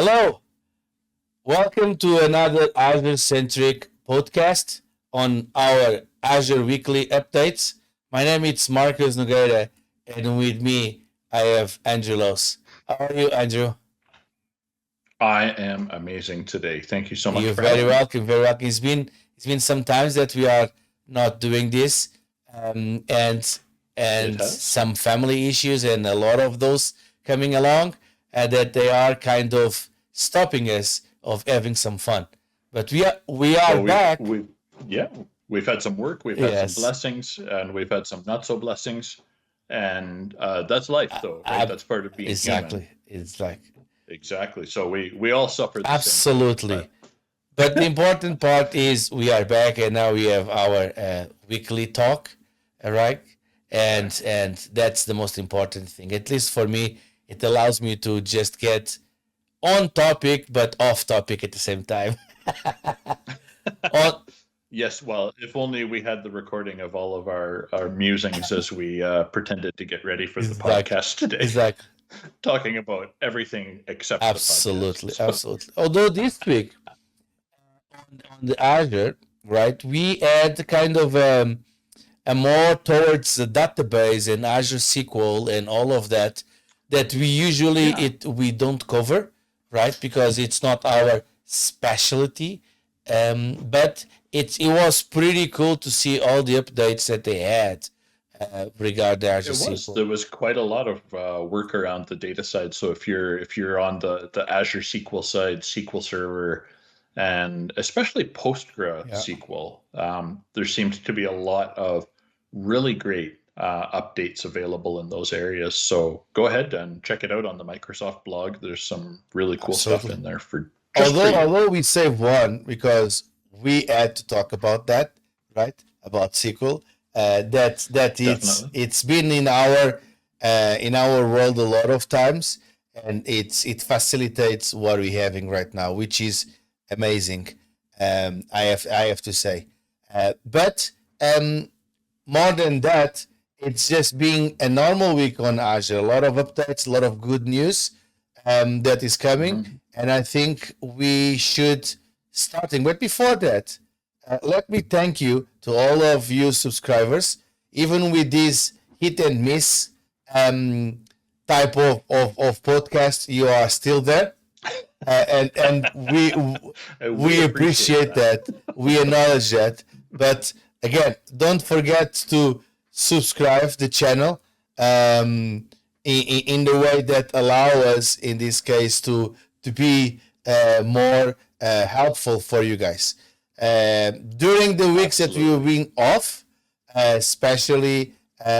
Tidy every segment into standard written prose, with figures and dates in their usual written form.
Hello, welcome to another Azure Centric Podcast on our Azure Weekly Updates. My name is Marcus Nogueira, and with me I have Andrew Lowes. How are you, Andrew? I am amazing today. Thank you so much You're for very having me. welcome. Very welcome. It's been some times that we are not doing this, um, and It and has. some family issues and a lot of those coming along, that they are kind of stopping us of having some fun. But we are Well, back. yeah, we've had some work, we've had some Yes, blessings, and we've had some not so blessings, and that's life, though, right? That's part of being human. exactly. It's like Exactly. So we all suffer the same thing, absolutely. but But the important part is we are back, and now we have our weekly talk, all right? yeah, And that's the most important thing. At least for me, it allows me to just get on topic but off topic at the same time. on yes. Well, if only we had the recording of all of our musings as we pretended to get ready for the is like podcast today, is like talking about everything except the podcast. absolutely, So absolutely. Although this week on the Azure, right, we had kind of and more towards the database and Azure SQL and all of that we usually yeah. we don't cover, right? Because it's not our specialty. But it was pretty cool to see all the updates that they had regarding Azure It was. SQL. There was quite a lot of work around the data side. So if you're on the Azure SQL side, SQL Server, and especially Yeah. PostgreSQL, there seems to be a lot of really great updates available in those areas. So go ahead and check it out on the Microsoft blog. There's some really cool stuff Absolutely. in there for just for you. Although we saved one because we had to talk about that, right? About SQL. That Definitely. it's been in our world a lot of times, and it facilitates what we're having right now, which is amazing. I have to say, but um, more than that, it's just being a normal week on Azure. A lot of updates, a lot of good news that is coming, Mhm. and I think we should starting. But before that, let me thank you to all of you subscribers. Even with this hit and miss um, type of podcast, you are still there, and We we appreciate appreciate that. that. We acknowledge that. But again, don't forget to subscribe the channel in the way that allow us, in this case, to be more helpful for you guys. During the weeks that we were Absolutely. being off, especially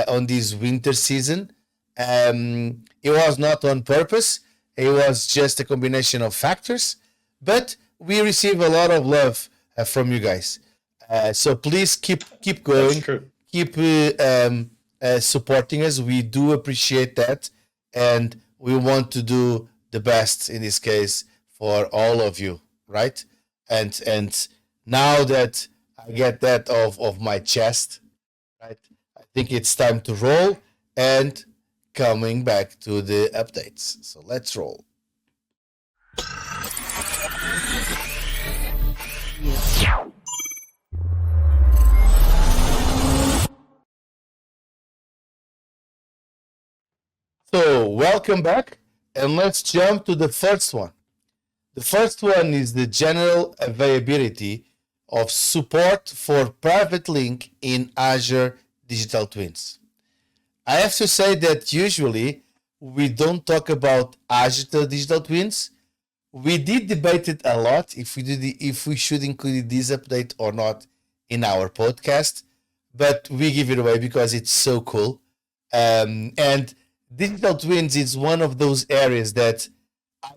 on this winter season, it was not on purpose. It was just a combination of factors, but we receive a lot of love from you guys. So please keep That's going, true. keep supporting us. We do appreciate that, and we want to do the best in this case for all of you, right? And now that I get that of my chest, right, I think it's time to roll and coming back to the updates. So let's roll. So welcome back, and let's jump to the first one. The first one is the general availability of support for private link in Azure Digital Twins. I have to say that usually we don't talk about Azure Digital Twins. We did debate it a lot if we should include this update or not in our podcast, but we give it away because it's so cool. And digital twins is one of those areas that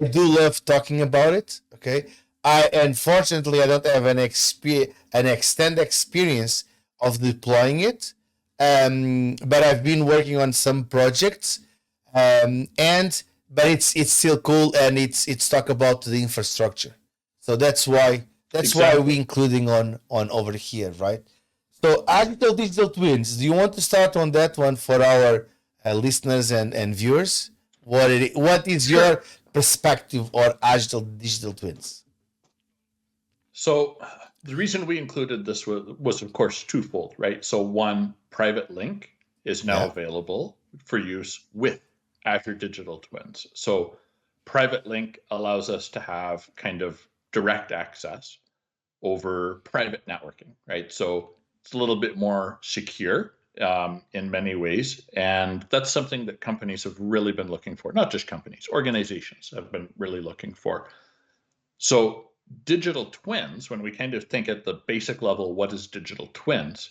I do love talking about it. Okay, I unfortunately I don't have an extended experience of deploying it, but I've been working on some projects, and but it's still cool, and it's talk about the infrastructure. So that's why we Exactly. including on over here, right? So digital twins. Do you want to start on that one for our listeners and viewers? What is your Sure. perspective or Azure digital twins? So the reason we included this was of course twofold, right? So one, private link is now available for use with Azure Digital Twins. So private link allows us to have kind of direct access over private networking, right? So it's a little bit more secure in many ways. And that's something that companies have really been looking for, not just companies, organizations have been really looking for. So digital twins, when we kind of think at the basic level, what is digital twins?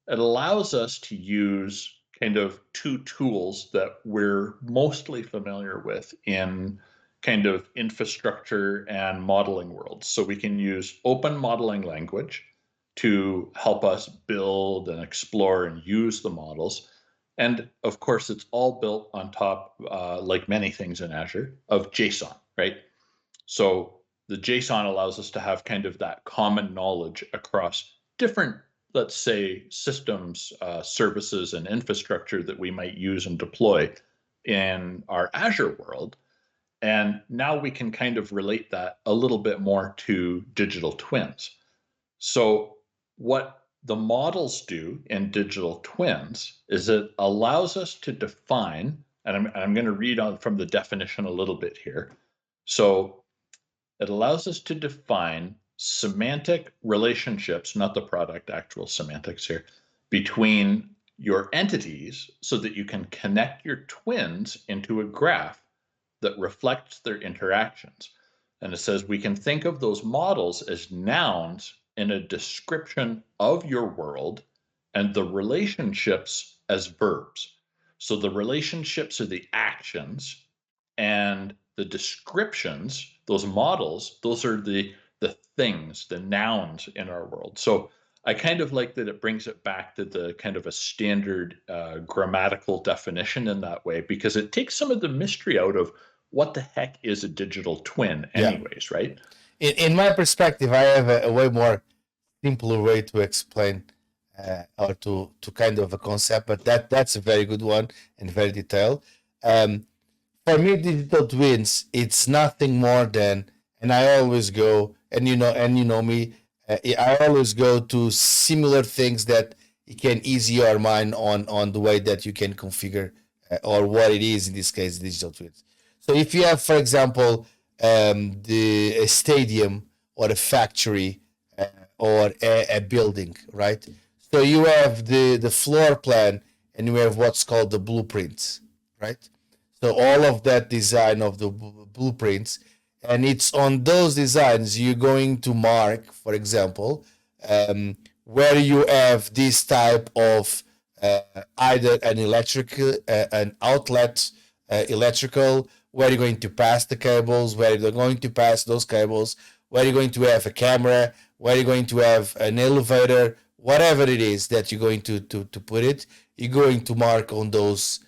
It allows us to use kind of two tools that we're mostly familiar with in kind of infrastructure and modeling worlds. So we can use open modeling language to help us build and explore and use the models. And of course, it's all built on top, like many things in Azure, of JSON, right? So the JSON allows us to have kind of that common knowledge across different, let's say, systems, services, and infrastructure that we might use and deploy in our Azure world. And now we can kind of relate that a little bit more to digital twins. So what the models do in digital twins is it allows us to define, and I'm going to read on from the definition a little bit here. So it allows us to define semantic relationships, not the product, actual semantics here, between your entities so that you can connect your twins into a graph that reflects their interactions. And it says we can think of those models as nouns in a description of your world and the relationships as verbs. So the relationships are the actions and the descriptions, those models, those are the things, the nouns in our world. So I kind of like that it brings it back to the kind of a standard grammatical definition in that way, because it takes some of the mystery out of what the heck is a digital twin anyways, right? In my perspective, I have a way more simpler way to explain or to kind of a concept, but that's a very good one and very detailed. For me, digital twins, it's nothing more than, and I always go, and you know me, I always go to similar things that it can ease your mind on the way that you can configure or what it is in this case, digital twins. So if you have, for example, a stadium or a factory or a building, right? So you have the floor plan and you have what's called the blueprints, right? So all of that design of the blueprints, and it's on those designs you're going to mark, for example, where you have this type of either an outlet electrical, where you're going to pass the cables, where you're going to pass those cables, where you're going to have a camera, where you're going to have an elevator, whatever it is that you're going to put it, you're going to mark on those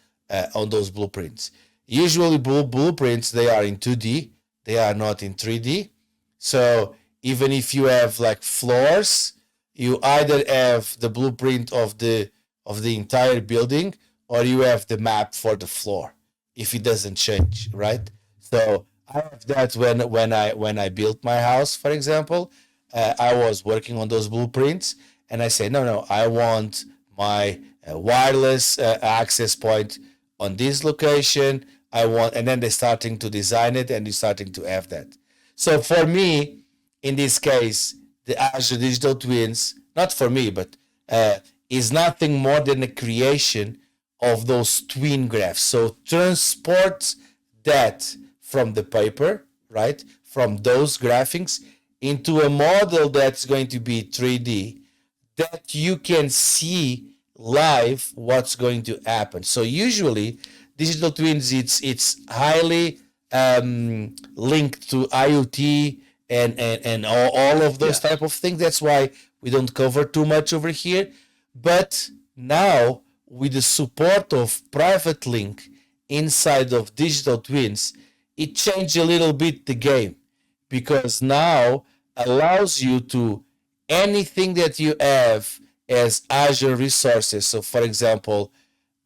blueprints. Usually blueprints, they are in 2D, they are not in 3D. So even if you have like floors, you either have the blueprint of the entire building or you have the map for the floor if it doesn't change, right? So I have that when I built my house, for example. I was working on those blueprints and I said, no, I want my wireless access point on this location. And then they're starting to design it and you're starting to have that. So for me, in this case, the Azure Digital Twins, not for me, but is nothing more than a creation of those twin graphs. So transport that from the paper, right, from those graphics into a model that's going to be 3D, that you can see live what's going to happen. So usually digital twins, it's highly linked to IoT and all of those type of things. That's why we don't cover too much over here. But now with the support of private link inside of digital twins, it changed a little bit the game, because now allows you to anything that you have as Azure resources. So for example,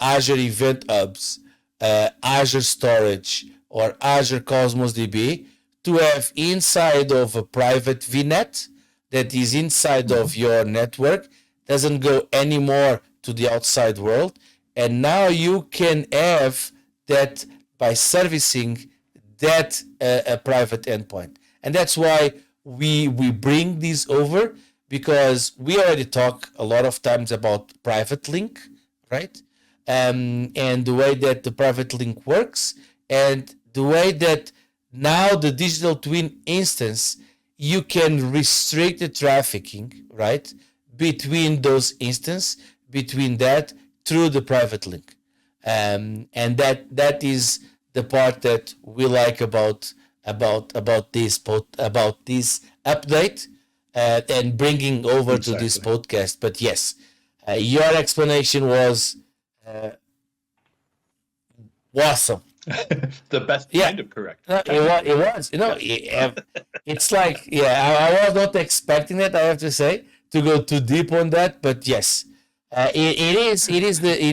Azure Event Hubs, Azure Storage, or Azure Cosmos DB to have inside of a private VNet that is inside of your network, doesn't go anymore to the outside world. And now you can have that by servicing that a private endpoint. And that's why we bring this over, because we already talk a lot of times about private link, right? And the way that the private link works, and the way that now the digital twin instance, you can restrict the trafficking, right, between those instances, between that through the private link. And that is the part that we like about this update, and bringing over to this podcast. But yes, your explanation was awesome. The best kind of correct. No, it was. It's like, I was not expecting it, I have to say, to go too deep on that. But yes, it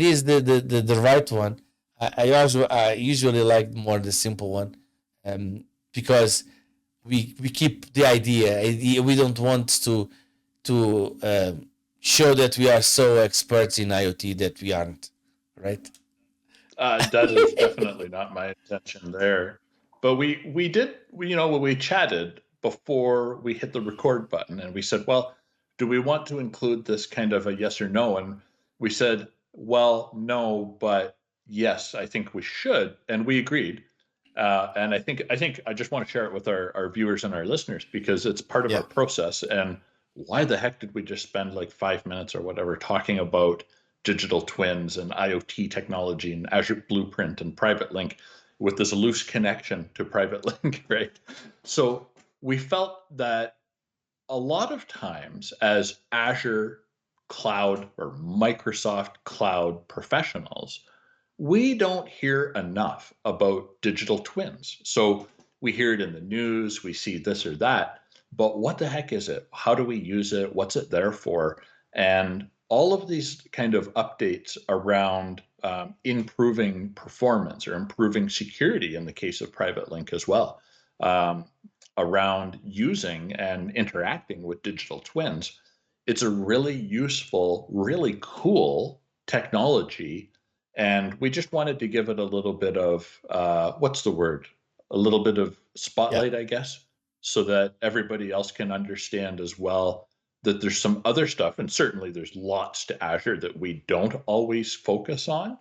is the right one. I usually like more the simple one, because we keep the idea. We don't want to show that we are so experts in IoT that we aren't, right? That is definitely not my intention there. But we did, when we chatted before we hit the record button, and we said, well, do we want to include this kind of a yes or no? And we said, well, no, but yes, I think we should. And we agreed. And I think I just want to share it with our viewers and our listeners, because it's part of our process. And why the heck did we just spend like 5 minutes or whatever talking about digital twins and IoT technology and Azure Blueprint and Private Link with this loose connection to Private Link, right? So we felt that a lot of times as Azure Cloud or Microsoft Cloud professionals, we don't hear enough about digital twins. So we hear it in the news, we see this or that, but what the heck is it? How do we use it? What's it there for? And all of these kind of updates around improving performance or improving security in the case of Private Link as well, around using and interacting with digital twins. It's a really useful, really cool technology. And we just wanted to give it a little bit of, what's the word? A little bit of spotlight, I guess, so that everybody else can understand as well that there's some other stuff, and certainly there's lots to Azure that we don't always focus on,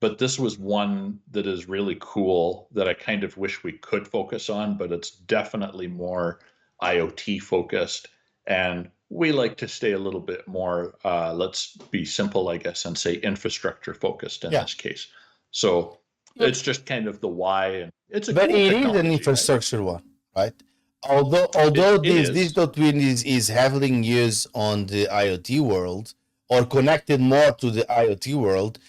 but this was one that is really cool that I kind of wish we could focus on, but it's definitely more IoT focused, and we like to stay a little bit more, let's be simple, I guess, and say infrastructure focused in this case. So it's just kind of the why, and it's a but cool it technology, is an infrastructure one, right? Although this digital twin is heavily used on the IoT world, or connected more to the IoT world,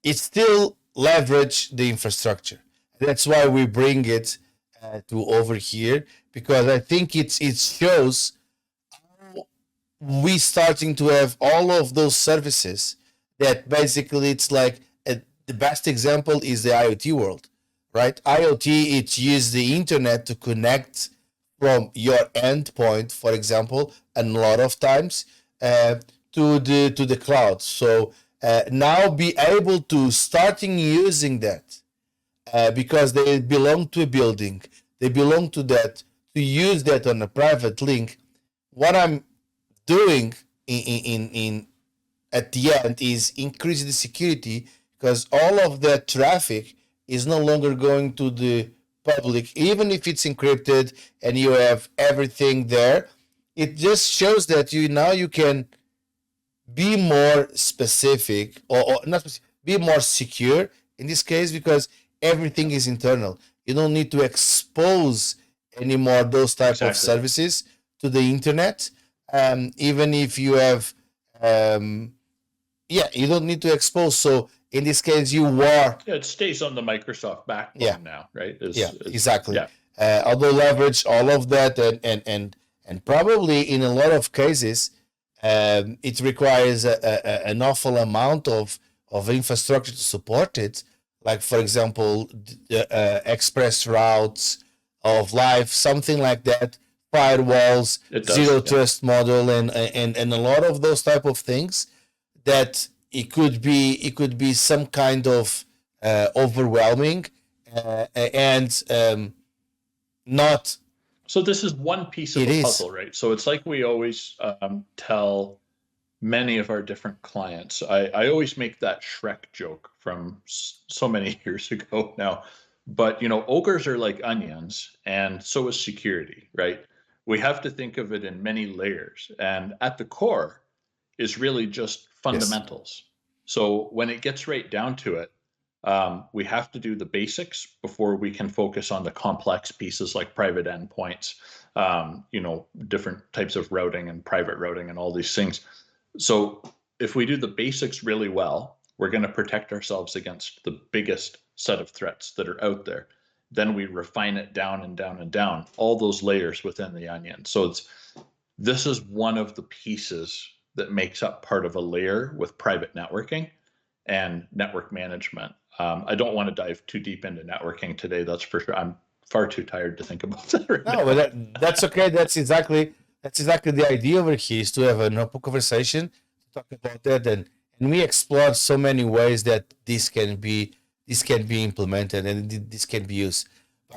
it still leverage the infrastructure. That's why we bring it to over here, because I think it shows how we starting to have all of those services that basically it's like the best example is the IoT world, right? IoT, it uses the internet to connect from your endpoint, for example, and a lot of times to the cloud. So now be able to starting using that because they belong to a building, they belong to that, to use that on a private link. What I'm doing in at the end is increase the security, because all of that traffic is no longer going to the public, even if it's encrypted and you have everything there. It just shows that you can be more specific, or not specific, be more secure in this case, because everything is internal. You don't need to expose anymore those type of services to the internet. Even if you have you don't need to expose. So in this case, it stays on the Microsoft backbone now, right? Exactly. Although leverage all of that, and probably in a lot of cases, it requires an awful amount of infrastructure to support it. like for example, express routes of life, something like that, firewalls, It does. zero Yeah. trust model, and a lot of those type of things that it could be some kind of overwhelming and not So this is one piece of it a is. puzzle, right? So it's like we always tell many of our different clients. I always make that Shrek joke from so many years ago now. But ogres are like onions, and so is security, right? We have to think of it in many layers, and at the core is really just Yes. fundamentals. So when it gets right down to it, we have to do the basics before we can focus on the complex pieces like private endpoints, different types of routing and private routing and all these things. So if we do the basics really well, we're going to protect ourselves against the biggest set of threats that are out there. Then we refine it down and down and down, all those layers within the onion. So this is one of the pieces that makes up part of a layer with private networking and network management. I don't want to dive too deep into networking today, that's for sure. I'm far too tired to think about that right No, now. but that's okay. That's exactly the idea over here, is to have an open conversation to talk about that, and we explore so many ways that this can be implemented and this can be used.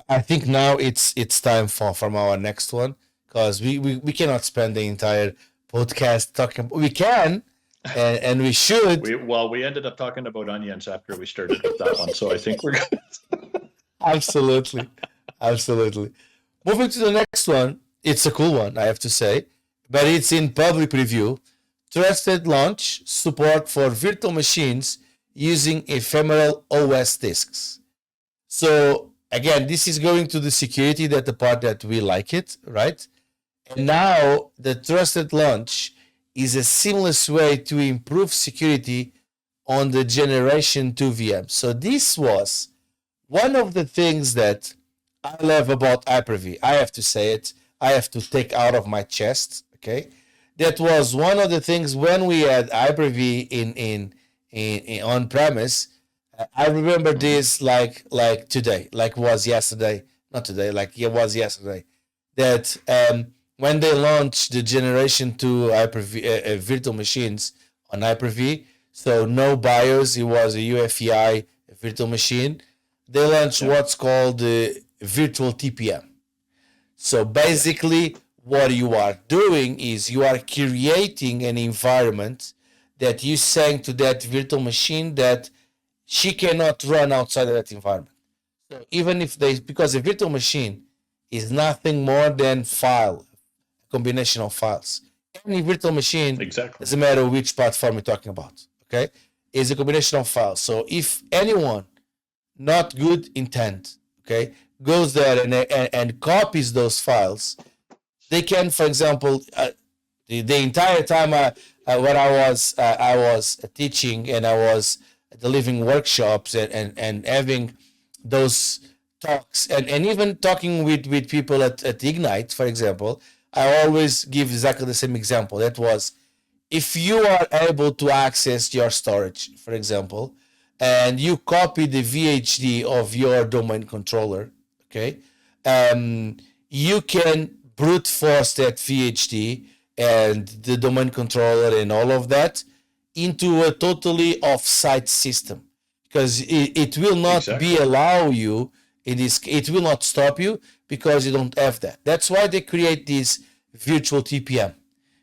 I think now it's time for from our next one, because we cannot spend the entire podcast talking. We can, and we should. We ended up talking about onions after we started with that one, so I think we're good. Absolutely, absolutely. Moving to the next one, it's a cool one, I have to say, but it's in public preview. Trusted launch support for virtual machines using ephemeral OS disks. So again, this is going to the security, that the part that we like it, right? And now the trusted launch is a seamless way to improve security on the generation 2 VM. So this was one of the things that I love about Hyper-V. I have to say it. I have to take out of my chest. Okay, that was one of the things when we had Hyper-V in on premise. I remember Mhm. this like today, like was yesterday, not today, like it was yesterday. That when they launched the Generation 2 Hyper-V virtual machines on Hyper-V, so no BIOS, it was a UEFI virtual machine. They launched Yeah, what's called the virtual TPM. So yeah, basically, what you are doing is you are creating an environment that you saying to that virtual machine that she cannot run outside of that environment. So even if they, because a virtual machine is nothing more than file, a combination of files. Any virtual machine, exactly. doesn't matter which platform you're talking about, okay, is a combination of files. So if anyone not good intent, okay, goes there and copies those files, they can, for example, the entire time when I was teaching and I was delivering workshops and having those talks and even talking with people at Ignite, for example, I always give exactly the same example. That was, if you are able to access your storage, for example, and you copy the VHD of your domain controller, okay, you can brute force that VHD and the domain controller and all of that into a totally off-site system, because it will not be Exactly. allow you in this. It will not stop you because you don't have that. That's why they create this virtual TPM,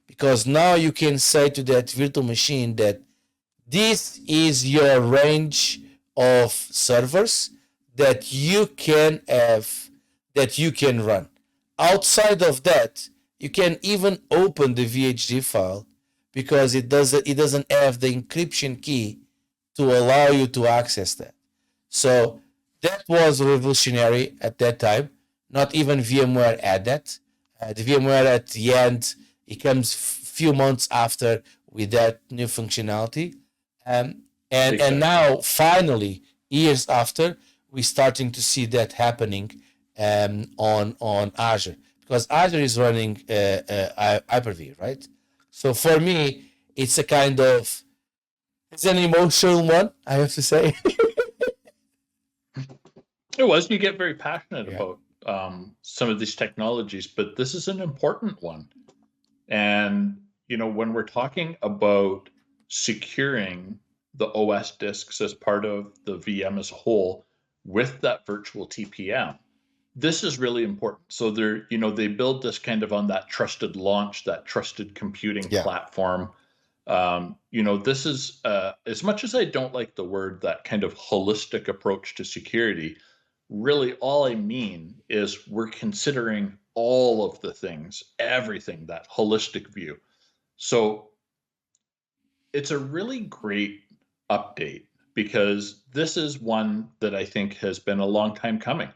because now you can say to that virtual machine that this is your range of servers that you can have, that you can run. Outside of that, you can even open the VHD file because it doesn't have the encryption key to allow you to access that. So that was revolutionary at that time. Not even VMware had that. The VMware at the end, it comes few months after with that new functionality. Um, and Exactly. now finally, years after, we're starting to see that happening on Azure, because Azure is running Hyper-V, right? So for me, it's a kind of, it's an emotional one, I have to say. It was. You get very passionate Yeah. about some of these technologies, but this is an important one. And, when we're talking about securing the OS disks as part of the VM as a whole with that virtual TPM, this is really important. So they build this kind of on that trusted launch, that trusted computing Yeah. platform. This is, as much as I don't like the word, that kind of holistic approach to security, really all I mean is we're considering all of the things, everything, that holistic view. So it's a really great update because this is one that I think has been a long time coming.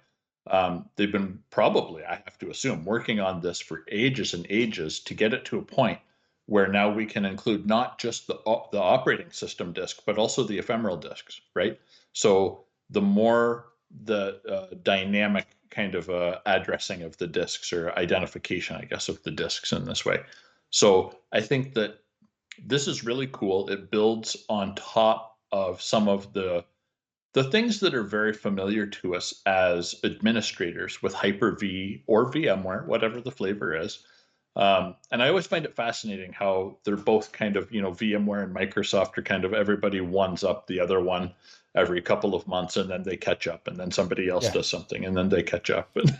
They've been probably, I have to assume, working on this for ages and ages to get it to a point where now we can include not just the operating system disk, but also the ephemeral disks, right? So the more the dynamic kind of addressing of the disks, or identification, I guess, of the disks in this way. So I think that this is really cool. It builds on top of some of the things that are very familiar to us as administrators with Hyper-V or VMware, whatever the flavor is. And I always find it fascinating how they're both kind of, VMware and Microsoft are kind of, everybody ones up the other one every couple of months, and then they catch up, and then somebody else does something, and then they catch up. And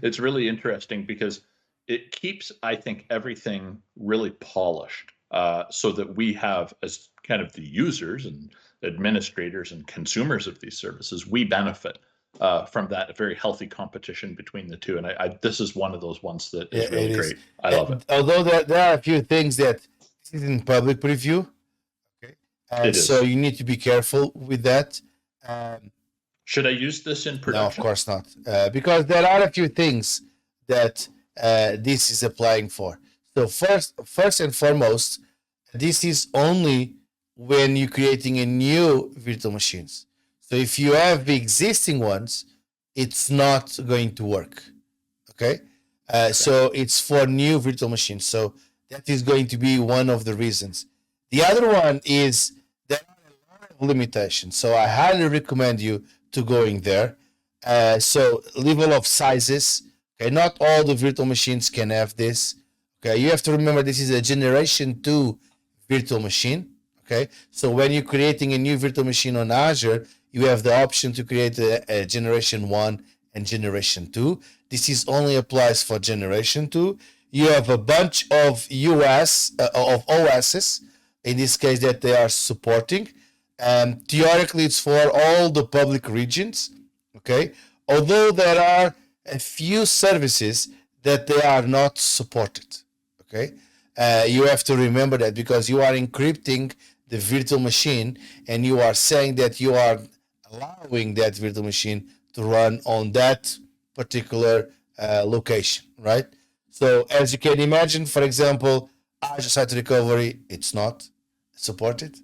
it's really interesting because it keeps, I think, everything really polished, so that we have, as kind of the users and administrators and consumers of these services, we benefit from that very healthy competition between the two. And this is one of those ones that is really great. I love it. Although there are a few things that this is in public preview, okay, so you need to be careful with that. Should I use this in production? No, of course not, because there are a few things that this is applying for. So first and foremost, this is only when you're creating a new virtual machines. So if you have the existing ones, it's not going to work. Okay. So it's for new virtual machines. So that is going to be one of the reasons. The other one is there are a lot of limitations. So I highly recommend you to go in there. So level of sizes. Okay. Not all the virtual machines can have this. Okay. You have to remember this is a generation 2 virtual machine. Okay. So when you're creating a new virtual machine on Azure, you have the option to create a generation 1 and generation 2. This is only applies for generation 2. You have a bunch of OSs, in this case, that they are supporting. Theoretically, it's for all the public regions. Okay. Although there are a few services that they are not supported. Okay. You have to remember that because you are encrypting the virtual machine and you are saying that you are allowing that virtual machine to run on that particular location, right? So as you can imagine, for example, Azure Site Recovery, it's not supported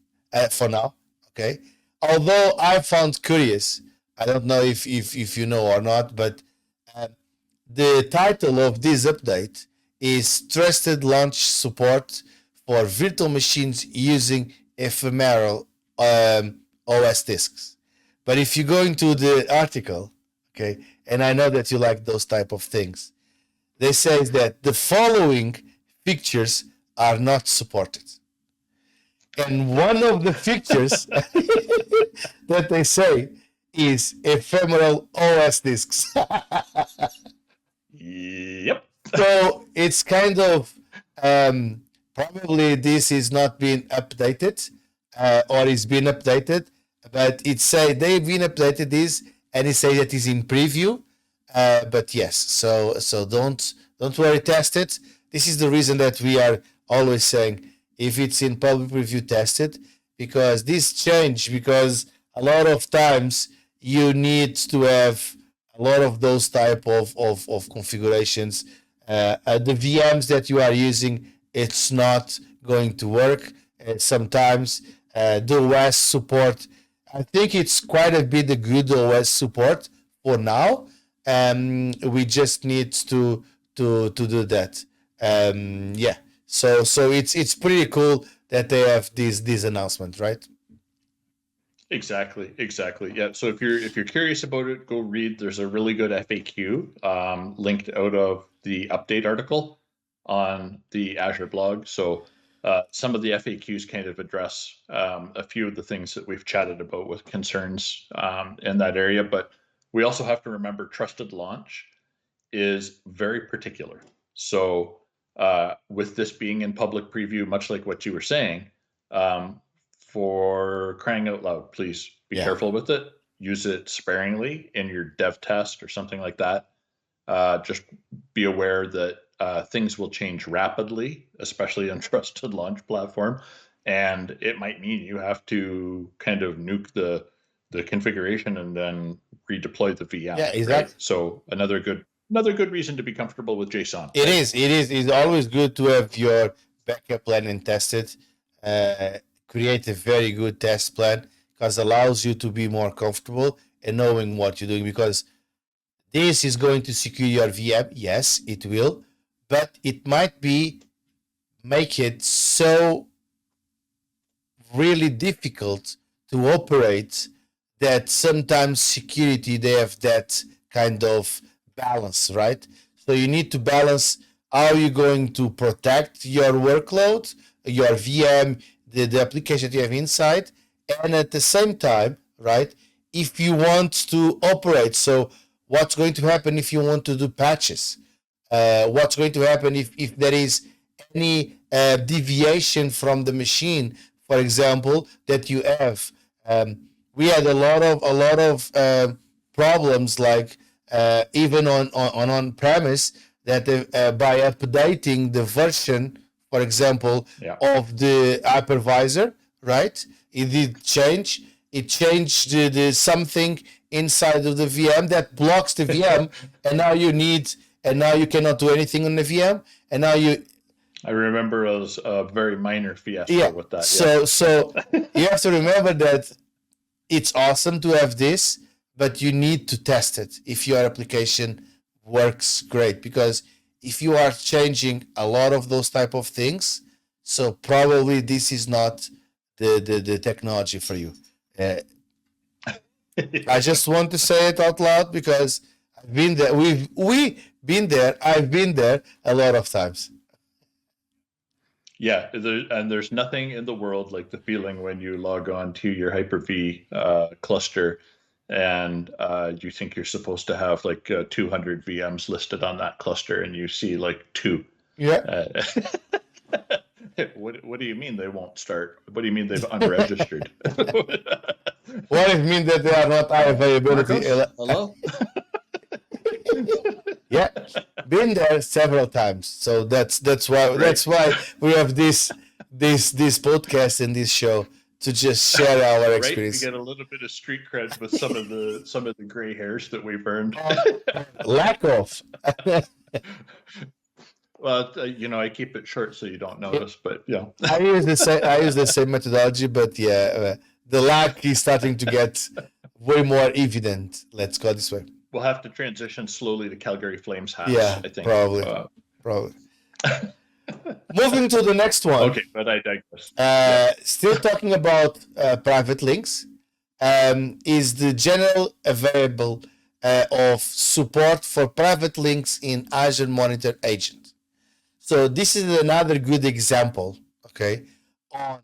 for now, okay? Although I found curious, I don't know if you know or not, but the title of this update is Trusted Launch Support for Virtual Machines Using Ephemeral OS Disks. But if you go into the article, okay, and I know that you like those type of things, they say that the following features are not supported. And one of the features that they say is ephemeral OS disks. Yep. So it's kind of probably this is not being updated or is being updated, but it say they've been updated this, and it say that is in preview. But yes, so don't worry, test it. This is the reason that we are always saying if it's in public preview, test it, because this change, because a lot of times you need to have a lot of those type of configurations. The VMs that you are using, it's not going to work. Sometimes the OS support, I think it's quite a bit the good OS support for now. We just need to do that. Yeah. So it's pretty cool that they have this announcement, right? Exactly. Yeah. So if you're curious about it, go read. There's a really good FAQ linked out of the update article on the Azure blog. So some of the FAQs kind of address a few of the things that we've chatted about with concerns in that area. But we also have to remember trusted launch is very particular. So with this being in public preview, much like what you were saying, for crying out loud, please be careful with it. Use it sparingly in your dev test or something like that. Just be aware that things will change rapidly, especially on trusted launch platform. And it might mean you have to kind of nuke the configuration and then redeploy the VM. Yeah, exactly. Right? So another good reason to be comfortable with JSON. It is. It's always good to have your backup plan and test it. Create a very good test plan because allows you to be more comfortable and knowing what you're doing, because this is going to secure your VM. Yes, it will, but it might be make it so really difficult to operate that sometimes security, they have that kind of balance, right? So you need to balance how you're going to protect your workload, your VM, the application you have inside, and at the same time, right, if you want to operate. So what's going to happen if you want to do patches? What's going to happen if there is any deviation from the machine, for example, that you have? We had a lot of problems, like even on premise, that by updating the version, for example, of the hypervisor, right? It did change. It changed the something inside of the VM that blocks the VM, and now you cannot do anything on the VM, and now I remember it was a very minor fiasco with that. So you have to remember that it's awesome to have this, but you need to test it if your application works great, because if you are changing a lot of those type of things, so probably this is not the technology for you. I just want to say it out loud because I've been there. We been there. I've been there a lot of times. Yeah, there's nothing in the world like the feeling when you log on to your Hyper-V cluster and you think you're supposed to have like 200 VMs listed on that cluster, and you see like 2. Yeah. What do you mean they won't start? What do you mean they've unregistered? What does it mean that they are not high availability? Marcos? Hello? Yeah, been there several times. So that's why we have this podcast and this show to just share our experience. We get a little bit of street cred with some of the gray hairs that we've earned. Lack of. Well, I keep it short so you don't notice, but yeah. I use the same methodology, but the lack is starting to get way more evident. Let's go this way. We'll have to transition slowly to Calgary Flames hats. Yeah, I think probably. Moving to the next one. Okay, but I digress. Still talking about private links. Is the general available of support for private links in Azure Monitor agent. So this is another good example, okay, on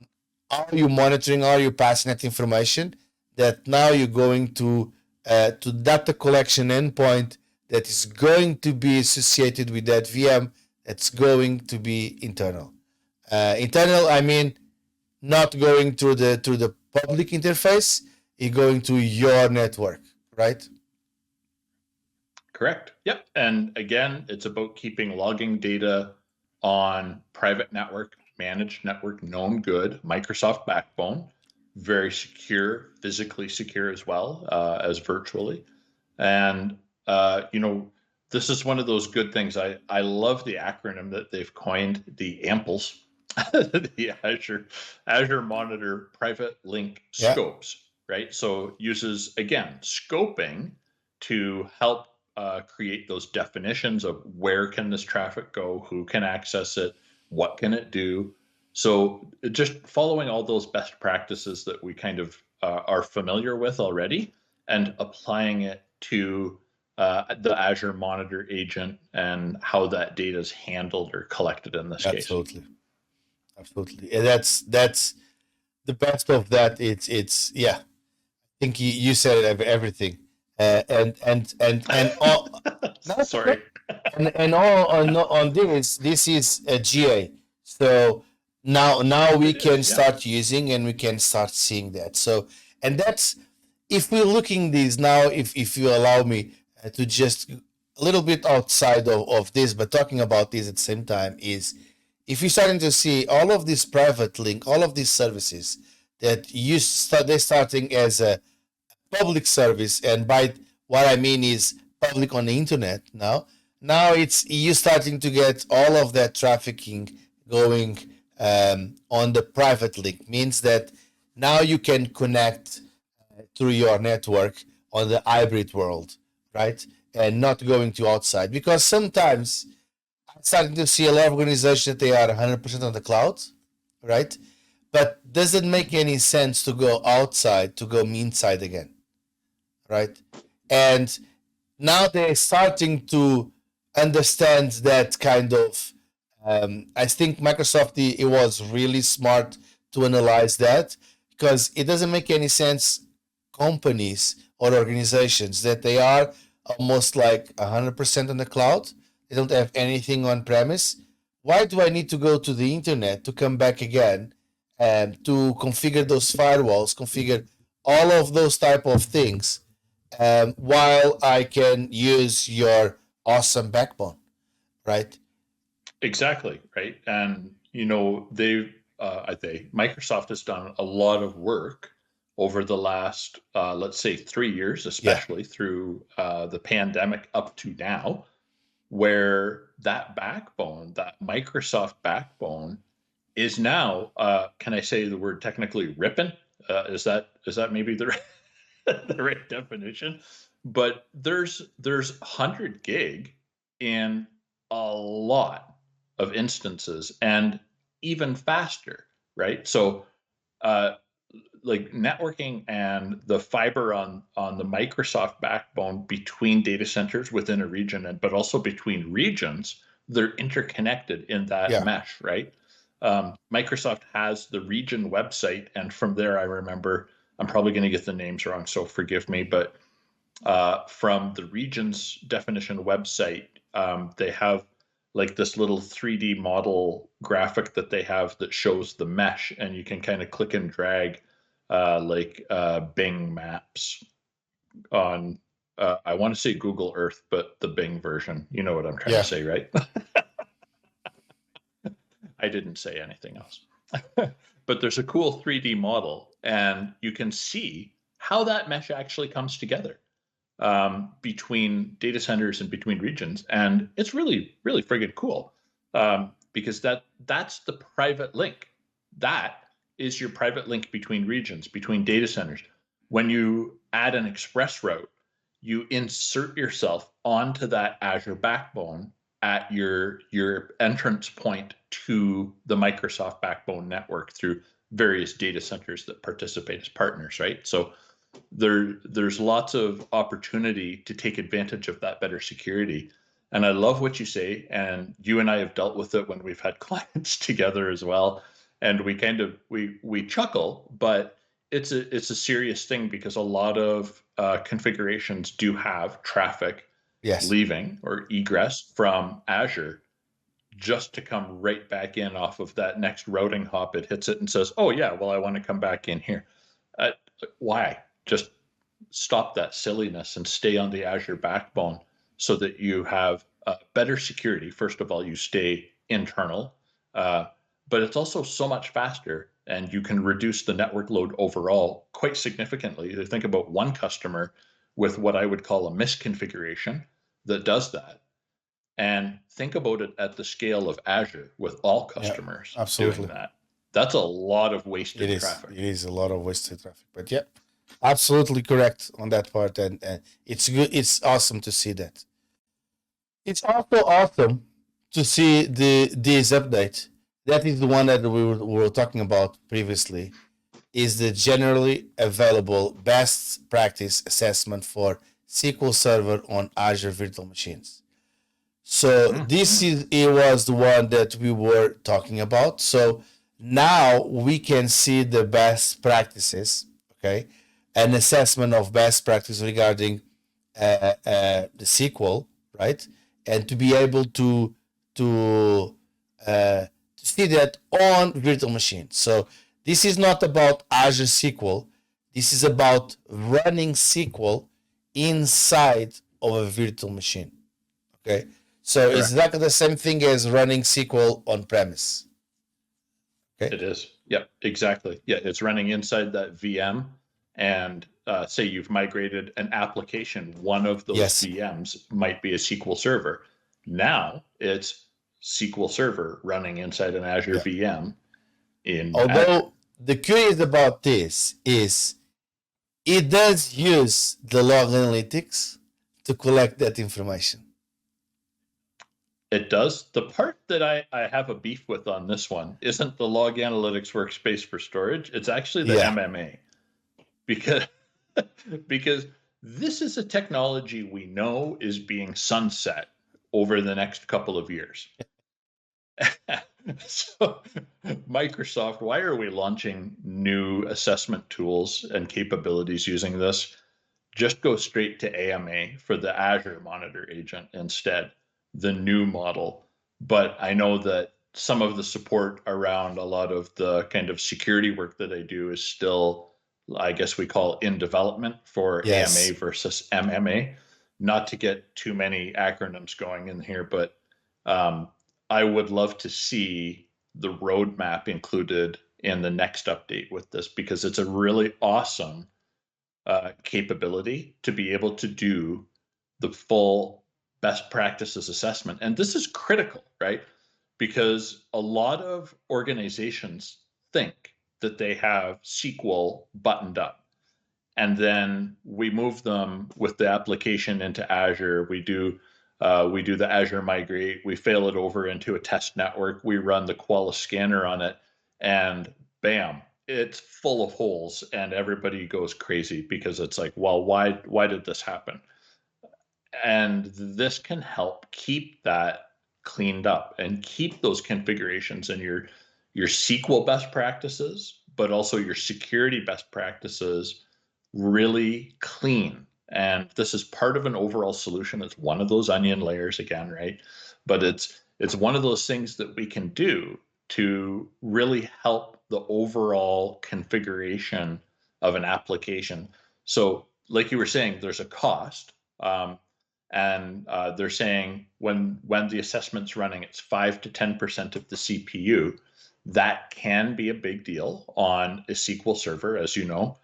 are you monitoring, are you passing that information that now you're going to data collection endpoint that is going to be associated with that VM that's going to be internal. Internal, I mean, not going through the public interface, it's going to your network, right? Correct. Yep. And again, it's about keeping logging data on private network, managed network, known good, Microsoft backbone, very secure, physically secure as well as virtually. And, this is one of those good things. I love the acronym that they've coined, the AMPLs, the Azure Monitor Private Link Scopes, right? So uses, again, scoping to help create those definitions of where can this traffic go, who can access it, what can it do. So just following all those best practices that we kind of are familiar with already, and applying it to the Azure Monitor agent and how that data is handled or collected in this case. Absolutely. And that's the best of that. It's yeah. I think you said everything. And all. No, Sorry. and all on this is a GA. So now we can start using and we can start seeing that. So and that's if we're looking these now. If you allow me to just a little bit outside of this, but talking about this at the same time is if you're starting to see all of this private link, all of these services that they're starting as a public service, and by what I mean is public on the internet now it's you starting to get all of that trafficking going on the private link, means that now you can connect through your network on the hybrid world, right? And not going to outside, because sometimes I'm starting to see a lot of organizations that they are 100% on the cloud, right? But doesn't make any sense to go outside to go inside again, right? And now they're starting to understand that kind of. I think Microsoft it was really smart to analyze that, because it doesn't make any sense companies or organizations that they are almost like 100% on the cloud. They don't have anything on premise. Why do I need to go to the internet to come back again and to configure those firewalls, configure all of those type of things, while I can use your awesome backbone, right? Exactly, right. And Microsoft has done a lot of work over the last let's say 3 years, especially through the pandemic up to now, where that backbone, that Microsoft backbone, is now can I say the word technically ripping? Is that maybe the the right definition? But there's 100 gig in a lot of instances, and even faster, right? So like networking and the fiber on the Microsoft backbone between data centers within a region, but also between regions, they're interconnected in that mesh, right? Microsoft has the region website, and from there, I remember, I'm probably going to get the names wrong, so forgive me, but from the regions definition website, they have like this little 3D model graphic that they have that shows the mesh, and you can kind of click and drag Bing Maps on, I want to say Google Earth, but the Bing version. You know what I'm trying to say, right? I didn't say anything else. But there's a cool 3D model, and you can see how that mesh actually comes together between data centers and between regions. And it's really, really friggin' cool, because that's the private link. That is your private link between regions, between data centers. When you add an express route, you insert yourself onto that Azure backbone at your entrance point to the Microsoft backbone network through various data centers that participate as partners, right? So there's lots of opportunity to take advantage of that better security. And I love what you say, and you and I have dealt with it when we've had clients together as well. And we kind of we chuckle, but it's a serious thing, because a lot of configurations do have traffic leaving or egress from Azure, just to come right back in off of that next routing hop. It hits it and says, oh yeah, well, I want to come back in here. Why? Just stop that silliness and stay on the Azure backbone so that you have better security. First of all, you stay internal, but it's also so much faster, and you can reduce the network load overall quite significantly. You think about one customer with what I would call a misconfiguration that does that, and think about it at the scale of Azure with all customers doing that. That's a lot of wasted traffic. It is a lot of wasted traffic, but yeah, absolutely correct on that part, and it's good. It's awesome to see that. It's also awesome to see this update. That is the one that we were talking about previously. is the generally available best practice assessment for SQL Server on Azure Virtual Machines. So it was the one that we were talking about. So now we can see the best practices, okay, an assessment of best practice regarding the SQL, right, and to be able to see that on virtual machines. So this is not about Azure SQL. This is about running SQL inside of a virtual machine. Okay, so Correct. it's not the same thing as running SQL on premise. Okay. It is. Yep, exactly. Yeah, it's running inside that VM, and say you've migrated an application, one of those VMs might be a SQL Server. Now it's SQL Server running inside an Azure VM. Although the curious about this is it does use the log analytics to collect that information. It does. The part that I have a beef with on this one isn't the log analytics workspace for storage. It's actually the MMA. Because this is a technology we know is being sunset over the next couple of years. So Microsoft, why are we launching new assessment tools and capabilities using this? Just go straight to AMA for the Azure Monitor agent instead, the new model. But I know that some of the support around a lot of the kind of security work that I do is still, I guess we call in development for AMA versus MMA. Not to get too many acronyms going in here, but I would love to see the roadmap included in the next update with this, because it's a really awesome capability to be able to do the full best practices assessment. And this is critical, right? Because a lot of organizations think that they have SQL buttoned up. And then we move them with the application into Azure. We do the Azure migrate. We fail it over into a test network. We run the Qualys scanner on it, and bam, it's full of holes, and everybody goes crazy because it's like, well, why did this happen? And this can help keep that cleaned up and keep those configurations and your SQL best practices, but also your security best practices really clean. And this is part of an overall solution. It's one of those onion layers again, right? But it's one of those things that we can do to really help the overall configuration of an application. So like you were saying, there's a cost. And they're saying when the assessment's running, it's 5 to 10% of the CPU. That can be a big deal on a SQL Server, as you know,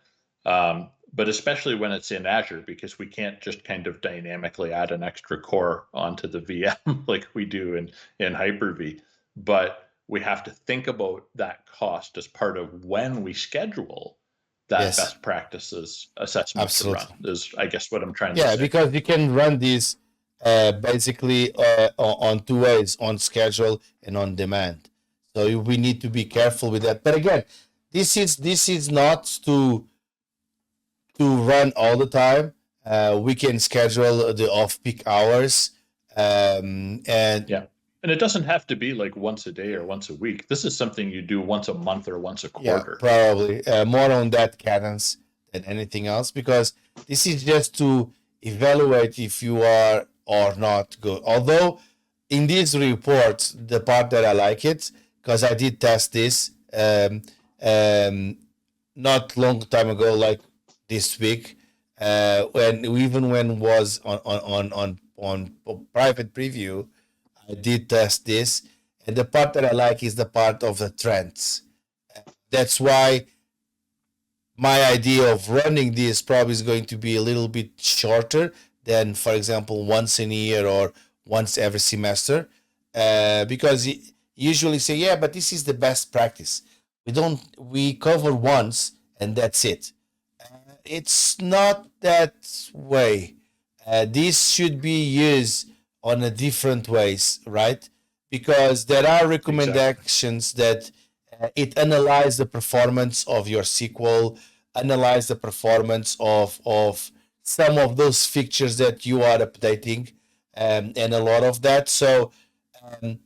but especially when it's in Azure, because we can't just kind of dynamically add an extra core onto the VM like we do in Hyper-V. But we have to think about that cost as part of when we schedule that best practices assessment to run, is I guess what I'm trying to say. Yeah, because you can run these basically on two ways, on schedule and on demand. So we need to be careful with that. But again, this is not to run all the time. We can schedule the off-peak hours. And it doesn't have to be like once a day or once a week. This is something you do once a month or once a quarter. Yeah, probably more on that cadence than anything else, because this is just to evaluate if you are or not good. Although in these reports, the part that I like it, because I did test this not long time ago, like this week, when was on private preview, I did test this, and the part that I like is the part of the trends. That's why my idea of running this probably is going to be a little bit shorter than, for example, once in a year or once every semester, because you usually say, yeah, but this is the best practice. We cover once and that's it. It's not that way. This should be used on a different ways, right? Because there are recommendations that It analyzes the performance of your SQL, analyze the performance of some of those features that you are updating, and a lot of that. So um,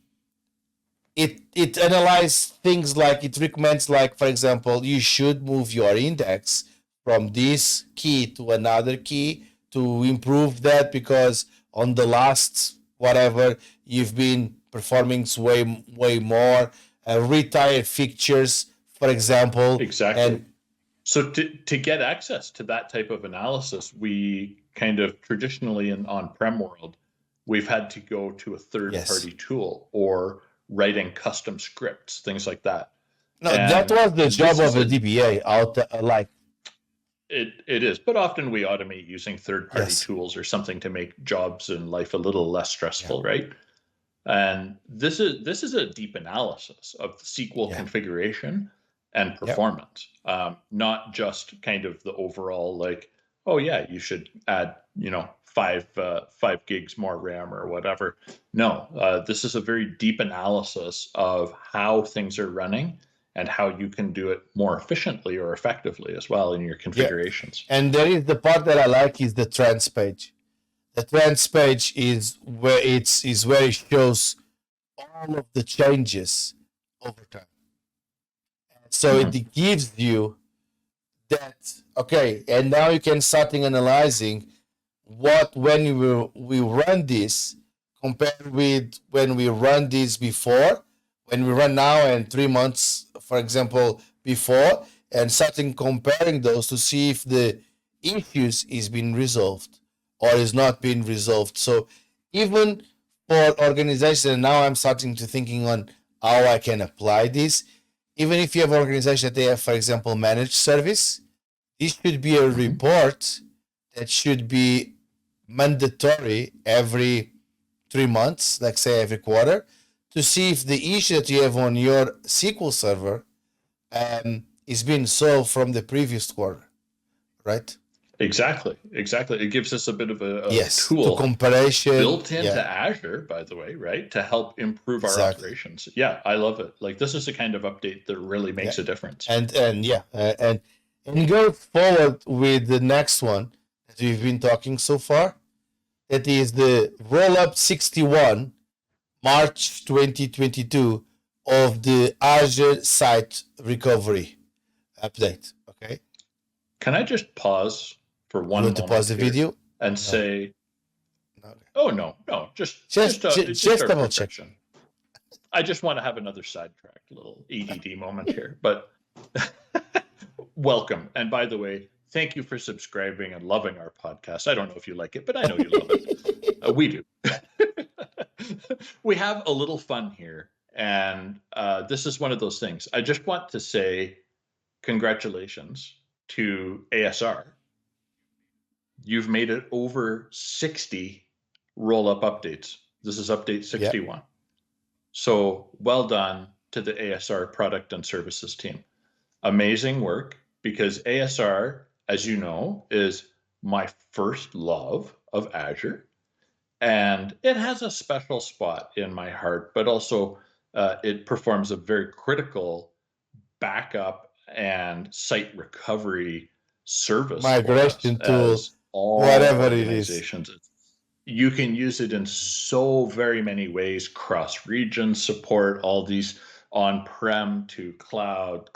it analyzes things like it recommends, like for example, you should move your index from this key to another key to improve that, because on the last whatever you've been performing way more, retired features, for example. Exactly. And so to get access to that type of analysis, we kind of traditionally in on-prem world, we've had to go to a third-party tool or writing custom scripts, things like that. No, that was the job of a DBA. It is, but often we automate using third-party tools or something to make jobs in life a little less stressful, right? And this is a deep analysis of the SQL configuration and performance, not just kind of the overall like, oh yeah, you should add 5 gigs more RAM or whatever. No, this is a very deep analysis of how things are running and how you can do it more efficiently or effectively as well in your configurations. And there is the part that I like is the trends page. The trends page is where it shows all of the changes over time. So it gives you that, okay, and now you can start analyzing when we run this compared with when we run this before, when we run now and 3 months, for example, before, and starting comparing those to see if the issues is being resolved or is not being resolved. So even for organization, now I'm starting to thinking on how I can apply this. Even if you have an organization that they have, for example, managed service, this should be a report that should be mandatory every 3 months, like say every quarter, to see if the issue that you have on your SQL Server is being solved from the previous quarter, right? Exactly. It gives us a bit of a tool comparison built into Azure, by the way, right, to help improve our operations. Yeah, I love it. Like this is the kind of update that really makes a difference. And go forward with the next one that we've been talking so far. That is the rollup 61, March 2022 of the Azure Site Recovery update. Okay. Can I just pause for one moment? To pause the video and say, oh no, just double check. I just want to have another sidetrack, little ADD moment here, but welcome. And by the way, thank you for subscribing and loving our podcast. I don't know if you like it, but I know you love it. We do. We have a little fun here, and this is one of those things. I just want to say congratulations to ASR. You've made it over 60 roll-up updates. This is update 61. So well done to the ASR product and services team. Amazing work, because ASR, as you know, is my first love of Azure. And it has a special spot in my heart, but also it performs a very critical backup and site recovery service. Migration tool, whatever it is. You can use it in so very many ways, cross-region support, all these on-prem to cloud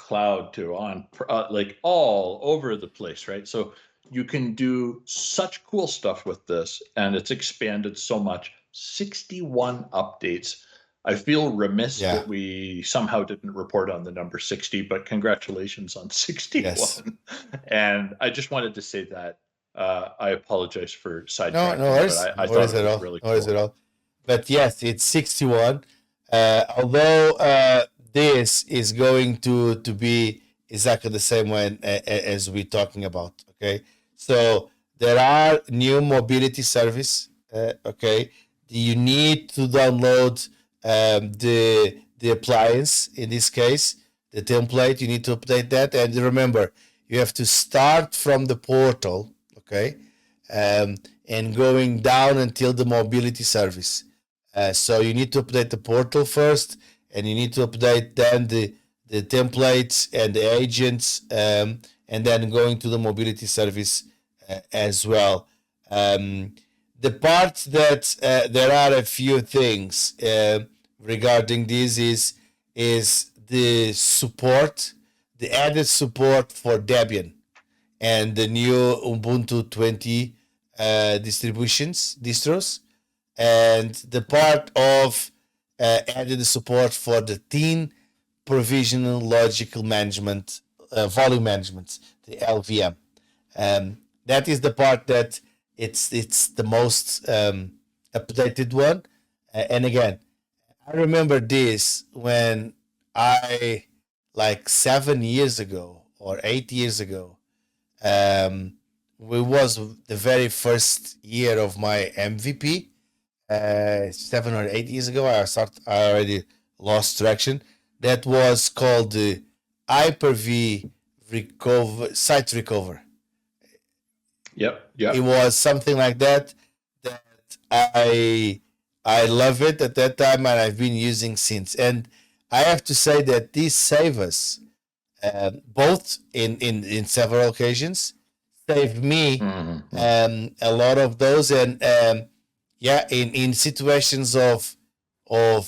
to on, like all over the place, right? So you can do such cool stuff with this, and it's expanded so much. 61 updates. I feel remiss that we somehow didn't report on the number 60, but congratulations on 61. Yes. And I just wanted to say that I apologize for sidetracking. No worries. I thought it was really cool. No worries at all. But yes, it's 61. Although this is going to be exactly the same one as we're talking about. Okay, so there are new mobility service. Okay, you need to download the appliance, in this case the template. You need to update that, and remember, you have to start from the portal, okay, and going down until the mobility service. So you need to update the portal first, and you need to update then the the templates and the agents, and then going to the mobility service as well. The part that there are a few things regarding this is the support, the added support for Debian and the new Ubuntu 20 distros, and the part of added support for the thin provisional logical management, volume management, the LVM. That is the part that it's the most updated one. And again, I remember this when I, like 7 years ago or 8 years ago, it was the very first year of my MVP. 7 or 8 years ago, I already lost traction. That was called the Hyper-V Site Recovery. Yep. It was something like that I love it at that time, and I've been using since. And I have to say that this saved us both in several occasions. Saved me a lot of those, and in situations of a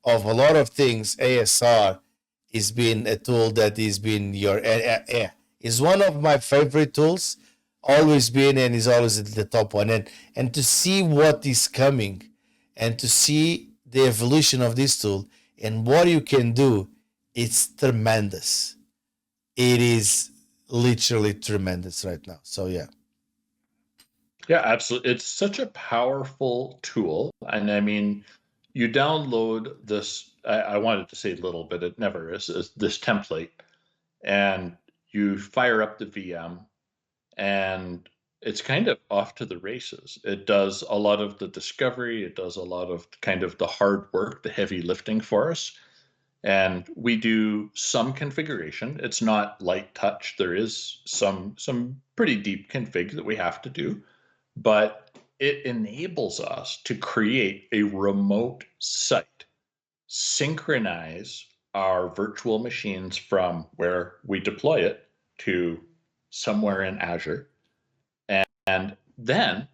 lot of things, ASR has been a tool that has been is one of my favorite tools, always been, and is always at the top one. And to see what is coming, and to see the evolution of this tool and what you can do, it's tremendous. It is literally tremendous right now. So yeah. Yeah, absolutely. It's such a powerful tool. And I mean, you download this, I wanted to say a little bit, it never is this template, and you fire up the VM, and it's kind of off to the races. It does a lot of the discovery. It does a lot of kind of the hard work, the heavy lifting for us. And we do some configuration. It's not light touch. There is some pretty deep config that we have to do, but it enables us to create a remote site, synchronize our virtual machines from where we deploy it to somewhere in Azure. And then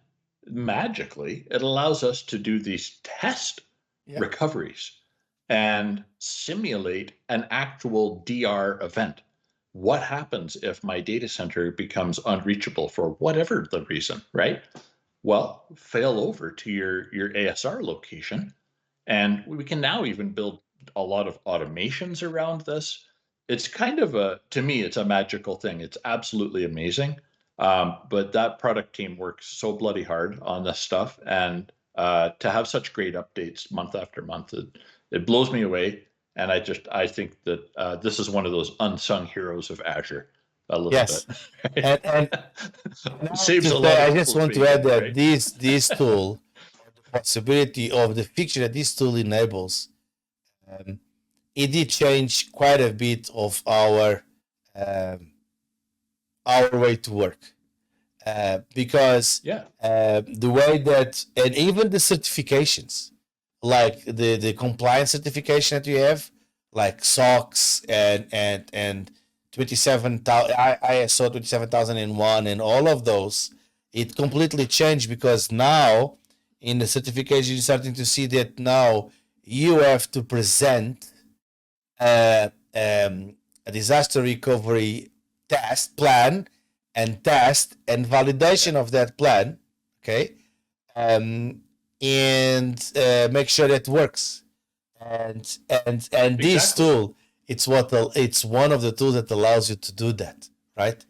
magically, it allows us to do these test recoveries and simulate an actual DR event. What happens if my data center becomes unreachable for whatever the reason, right? Well, fail over to your ASR location, and we can now even build a lot of automations around this. It's kind of to me, it's a magical thing. It's absolutely amazing. But that product team works so bloody hard on this stuff, and to have such great updates month after month, it blows me away. And I think that this is one of those unsung heroes of Azure a little bit. Right? And saves a lot. I just want to add that right? this tool, the possibility of the feature that this tool enables, it did change quite a bit of our way to work, because the way that, and even the certifications, like the compliance certification that you have, like SOX and 27,000 ISO 27001 and all of those, it completely changed, because now in the certification you're starting to see that now you have to present a disaster recovery test plan and test and validation of that plan, okay, and make sure that works. And exactly. This tool, it's one of the tools that allows you to do that, right?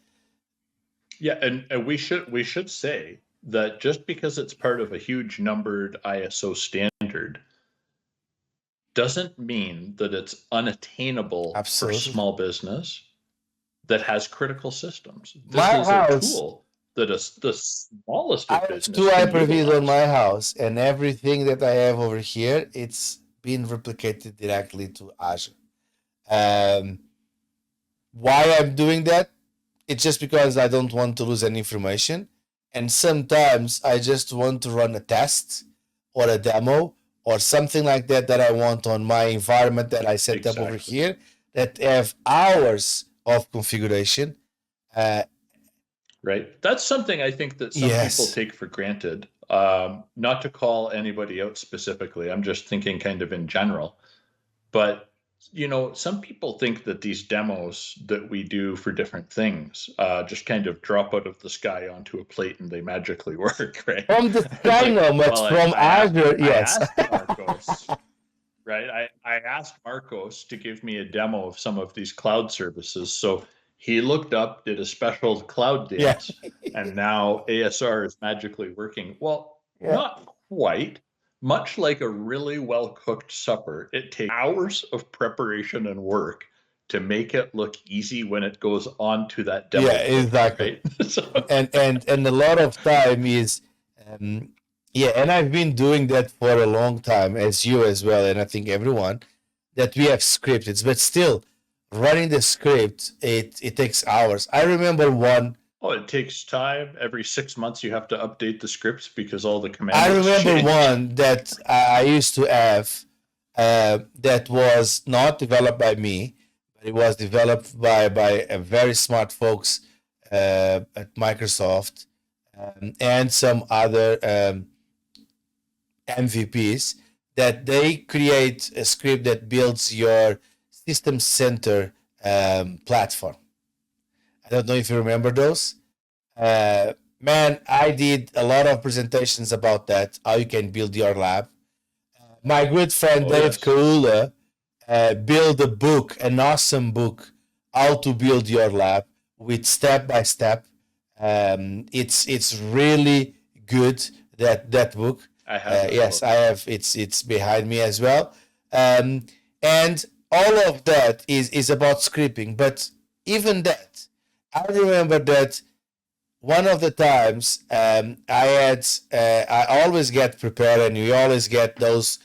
Yeah, and we should say that just because it's part of a huge numbered ISO standard doesn't mean that it's unattainable for small business that has critical systems. This is a tool that the smallest of business. I have 2 Hyper-Vs on my house, and everything that I have over here, it's been replicated directly to Azure. Why I'm doing that? It's just because I don't want to lose any information, and sometimes I just want to run a test or a demo or something like that I want on my environment that I set up over here. that have hours of configuration. Right. That's something I think that some people Yes. take for granted. Not to call anybody out specifically, I'm just thinking kind of in general. But some people think that these demos that we do for different things just kind of drop out of the sky onto a plate and they magically work, right? From the It's sky, like, no much. well, From Azure, I yes. asked Marcos, right? I asked Marcos to give me a demo of some of these cloud services. So he looked up, did a special cloud Yeah. dance, and now ASR is magically working. Well, Yeah. not quite. Much like a really well cooked supper, it takes hours of preparation and work to make it look easy when it goes onto that demo Yeah, plate, exactly. right? So, And a lot of time is yeah, and I've been doing that for a long time, as you as well, and I think everyone, that we have scripted, but still running the script, it takes hours. I remember one. oh, it takes time. Every 6 months, you have to update the scripts because all the I commanders remember change. one that I used to have that was not developed by me, but it was developed by a very smart folks at Microsoft and some other MVPs, that they create a script that builds your system center platform. I don't know if you remember those. Man, I did a lot of presentations about that, how you can build your lab. My good friend Oh, Dave yes. Kaula built a book, an awesome book, how to build your lab with step by step. It's really good, that book. I have that Yes, book. I have. It's behind me as well. And all of that is about scripting. But even that, I remember that one of the times I always get prepared, and we always get those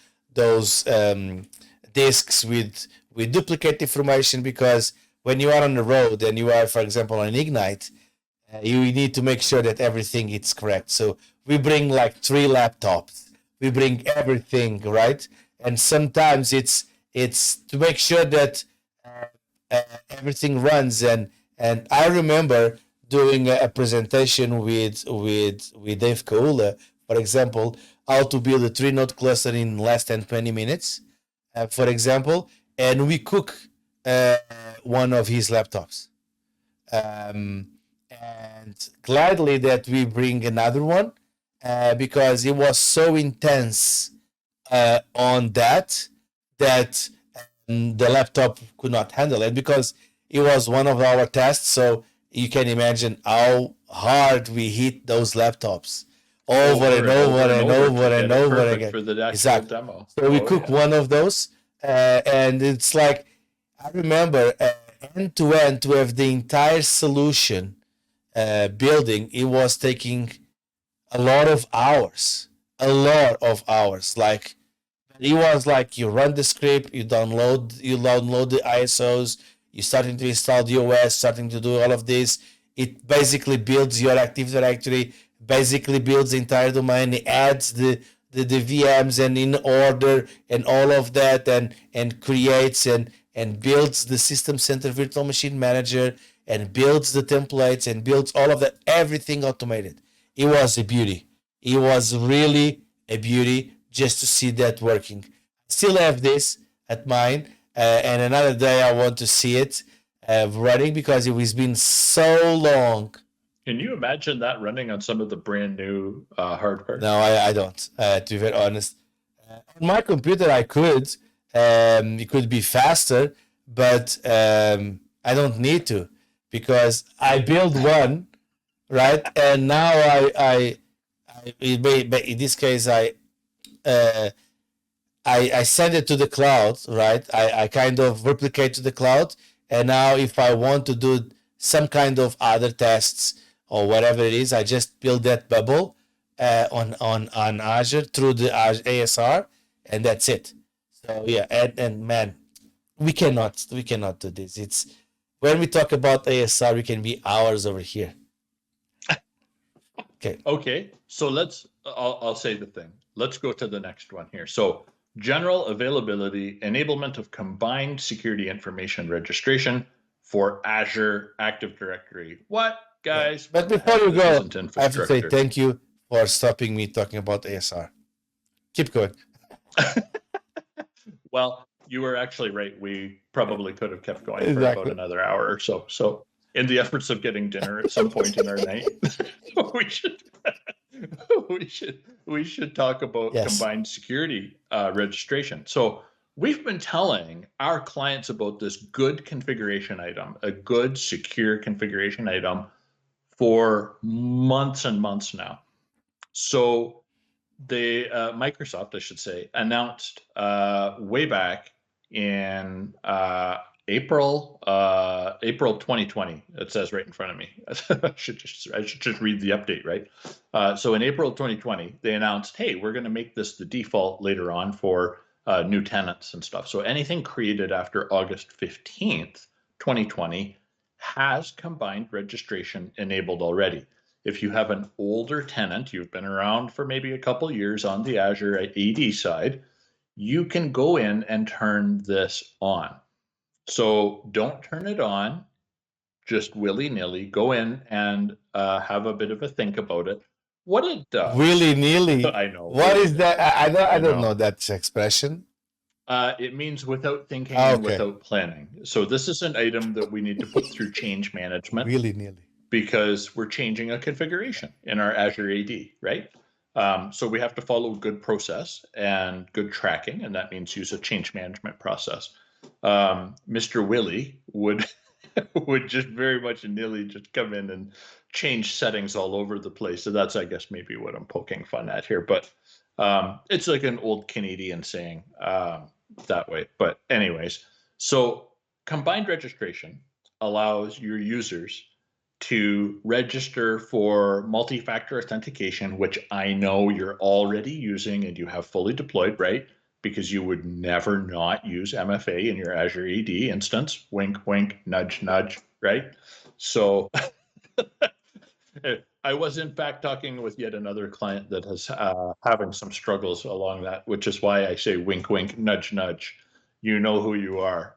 disks with duplicate information, because when you are on the road and you are, for example, on Ignite, you need to make sure that everything is correct. So we bring like 3 laptops. We bring everything, right? And sometimes it's to make sure that everything runs. And I remember doing a presentation with Dave Kaula, for example, how to build a 3 node cluster in less than 20 minutes, for example, and we cook uh, one of his laptops. Um, and gladly that we bring another one because it was so intense on that the laptop could not handle it, because it was one of our tests. So you can imagine how hard we hit those laptops over and over and over to and get it over perfect again. for the actual Exactly. demo. So we Oh, cook yeah. one of those, and it's like, I remember end to end to have the entire solution building. It was taking a lot of hours, a lot of hours. Like, it was like you run the script, you download the ISOs, you starting to install the OS, starting to do all of this. It basically builds your Active Directory, basically builds the entire domain, it adds the VMs and in order and all of that, and creates and builds the System Center Virtual Machine Manager, and builds the templates and builds all of that, everything automated. It was a beauty. It was really a beauty just to see that working. Still have this at mine, and another day I want to see it running, because it has been so long. Can you imagine that running on some of the brand new hardware? No, I don't. To be very honest, on my computer I could. It could be faster, but I don't need to, because I build one, right, and now in this case uh, I send it to the cloud, right? I kind of replicate to the cloud, and now if I want to do some kind of other tests or whatever it is, I just build that bubble on Azure through the Azure ASR, and that's it. So yeah, and man, we cannot do this. It's when we talk about ASR, we can be hours over here. Okay. Okay, so I'll say the thing. Let's go to the next one here. So general availability, enablement of combined security information registration for Azure Active Directory. What, guys? But What before you this go, isn't I have to say infrastructure. thank you for stopping me talking about ASR. Keep going. Well, you were actually right. We probably could have kept going for Exactly. about another hour or so. So, in the efforts of getting dinner at some point in our night, we should talk about Yes. combined security registration. So, we've been telling our clients about this good configuration item, a good secure configuration item, for months and months now. So Microsoft, I should say, announced way back in April 2020. It says right in front of me. I should just read the update, right? So in April 2020, they announced, hey, we're going to make this the default later on for new tenants and stuff. So anything created after August 15th, 2020 has combined registration enabled already. If you have an older tenant, you've been around for maybe a couple years on the Azure AD side, you can go in and turn this on. So don't turn it on just willy-nilly. Go in and have a bit of a think about it. What it does. Willy-nilly. I know. What is that? I don't know that expression. It means without thinking and without planning. So this is an item that we need to put through change management. Willy-nilly. Because we're changing a configuration in our Azure AD, right? So we have to follow good process and good tracking, and that means use a change management process. Mr. Willie would just very much nilly just come in and change settings all over the place. So that's, I guess, maybe what I'm poking fun at here. But it's like an old Canadian saying that way. But anyways, so combined registration allows your users to register for multi-factor authentication, which I know you're already using and you have fully deployed, right? Because you would never not use MFA in your Azure AD instance. Wink, wink, nudge, nudge, right? So I was in fact talking with yet another client that is having some struggles along that, which is why I say wink, wink, nudge, nudge. You know who you are.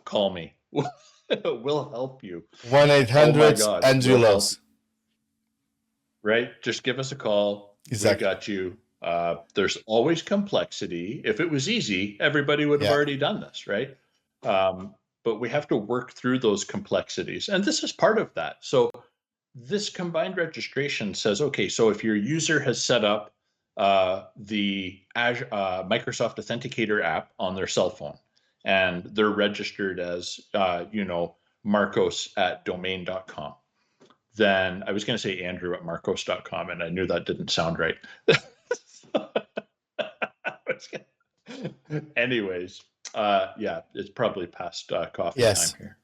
Call me. We'll help you. 1-800 Andrew Lowes. Right? Just give us a call. Exactly. We got you. There's always complexity. If it was easy, everybody would have already done this, right? But we have to work through those complexities. And this is part of that. So this combined registration says, okay, so if your user has set up the Azure, Microsoft Authenticator app on their cell phone, and they're registered as, Marcos@domain.com. Then I was going to say Andrew at Marcos.com, and I knew that didn't sound right. Anyways, it's probably past coffee time here.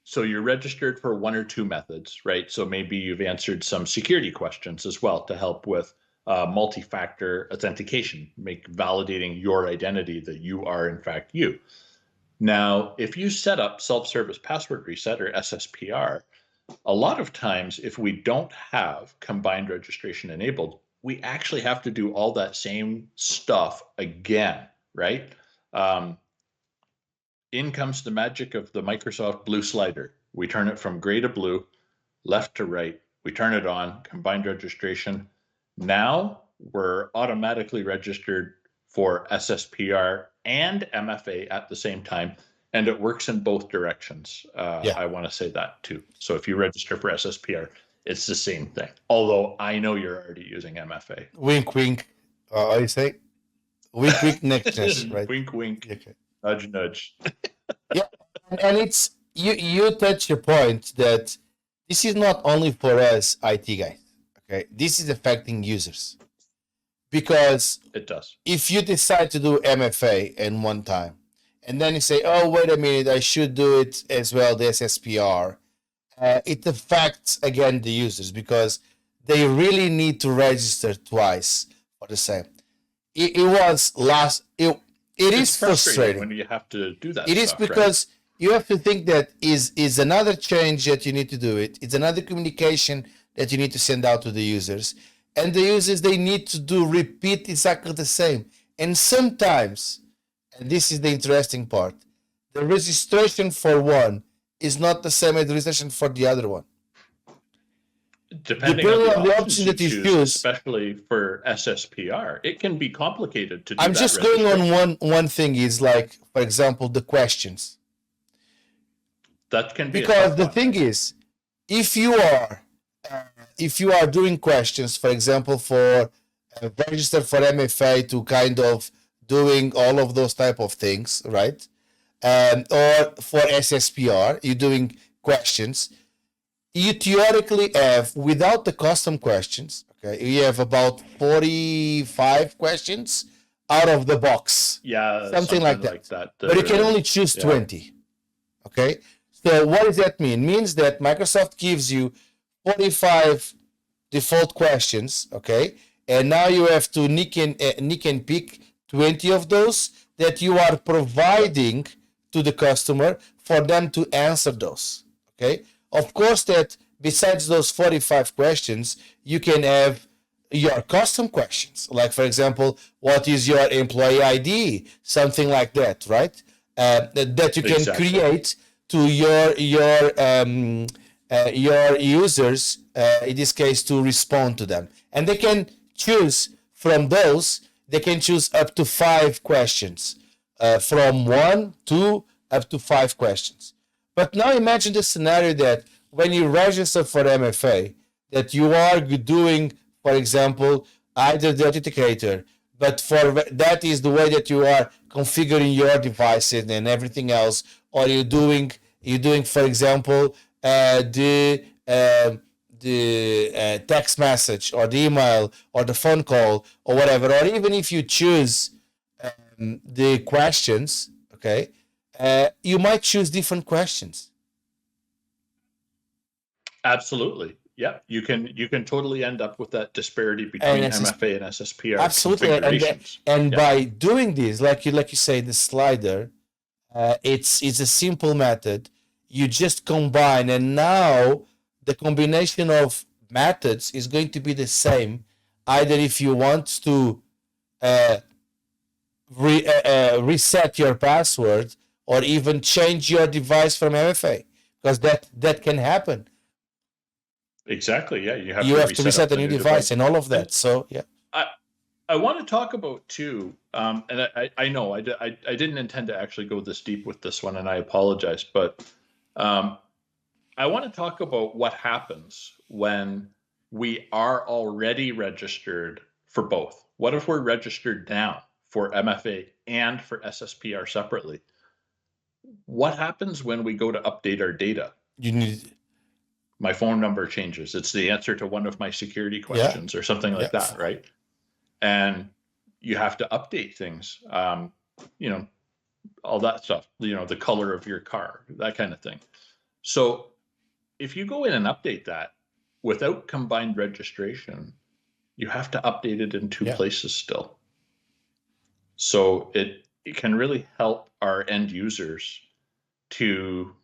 So you're registered for one or two methods, right? So maybe you've answered some security questions as well to help with multi-factor authentication, make validating your identity that you are in fact you. Now, if you set up self-service password reset or SSPR, a lot of times if we don't have combined registration enabled, we actually have to do all that same stuff again, right? In comes the magic of the Microsoft blue slider. We turn it from gray to blue, left to right. We turn it on, combined registration. Now we're automatically registered for SSPR and MFA at the same time, and it works in both directions. I want to say that too. So if you register for SSPR, it's the same thing. Although I know you're already using MFA. Wink, wink. What do you say? Wink, wink, next, right? Wink, wink. Okay. Nudge, nudge. And it's you touch your point that this is not only for us IT guys. Okay, this is affecting users because it does. If you decide to do MFA in one time, and then you say, "Oh, wait a minute, I should do it as well," the SSPR, it affects again the users because they really need to register twice for the same. It is frustrating when you have to do that. It is because you have to think that is another change that you need to do it. It's another communication that you need to send out to the users. and the users, they need to do repeat exactly the same. And sometimes, and this is the interesting part, the registration for one is not the same as the registration for the other one. Depending on the options that you choose, especially for SSPR, it can be complicated to do I'm that. just going on one thing is like, for example, the questions. That can be because the thing is, if you are doing questions, for example, for register for MFA to kind of doing all of those type of things, right? Or for SSPR, you're doing questions. You theoretically have, without the custom questions, okay, you have about 45 questions out of the box. Yeah, something like that. But you can only choose 20. Okay. So what does that mean? It means that Microsoft gives you 45 default questions, okay? And now you have to nick and pick 20 of those that you are providing to the customer for them to answer those, okay? Of course, that besides those 45 questions, you can have your custom questions. Like, for example, what is your employee ID? Something like that, right? That you can create to your users, in this case, to respond to them. And they can choose from those, they can choose up to 5 questions, from 1, 2, up to 5 questions. But now imagine the scenario that when you register for MFA, that you are doing, for example, either the authenticator, but for that is the way that you are configuring your devices and everything else, or you're doing, for example, the text message or the email or the phone call or whatever, or even if you choose the questions, okay, you might choose different questions. Absolutely. Yeah, you can totally end up with that disparity between MFA and SSPR. Absolutely, and by doing this, like you say, the slider, it's a simple method. You just combine, and now the combination of methods is going to be the same. Either if you want to reset your password, or even change your device from MFA, because that can happen. Exactly. Yeah, you have to reset a new device and all of that. So yeah, I want to talk about too, and I know I didn't intend to actually go this deep with this one, and I apologize, but I want to talk about what happens when we are already registered for both. What if we're registered now for MFA and for SSPR separately? What happens when we go to update our data? My phone number changes. It's the answer to one of my security questions or something like that, right? And you have to update things, all that stuff, the color of your car, that kind of thing. So if you go in and update that without combined registration, you have to update it in 2 places still. So it can really help our end users to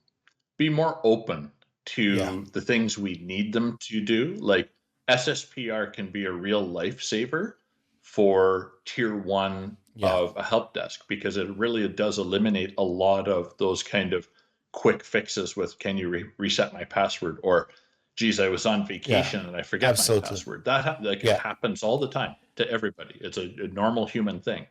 be more open to the things we need them to do. Like SSPR can be a real lifesaver for tier 1 of a help desk, because it really does eliminate a lot of those kind of quick fixes with, can you reset my password? Or, geez, I was on vacation and I forget my password. That it happens all the time to everybody. It's a normal human thing.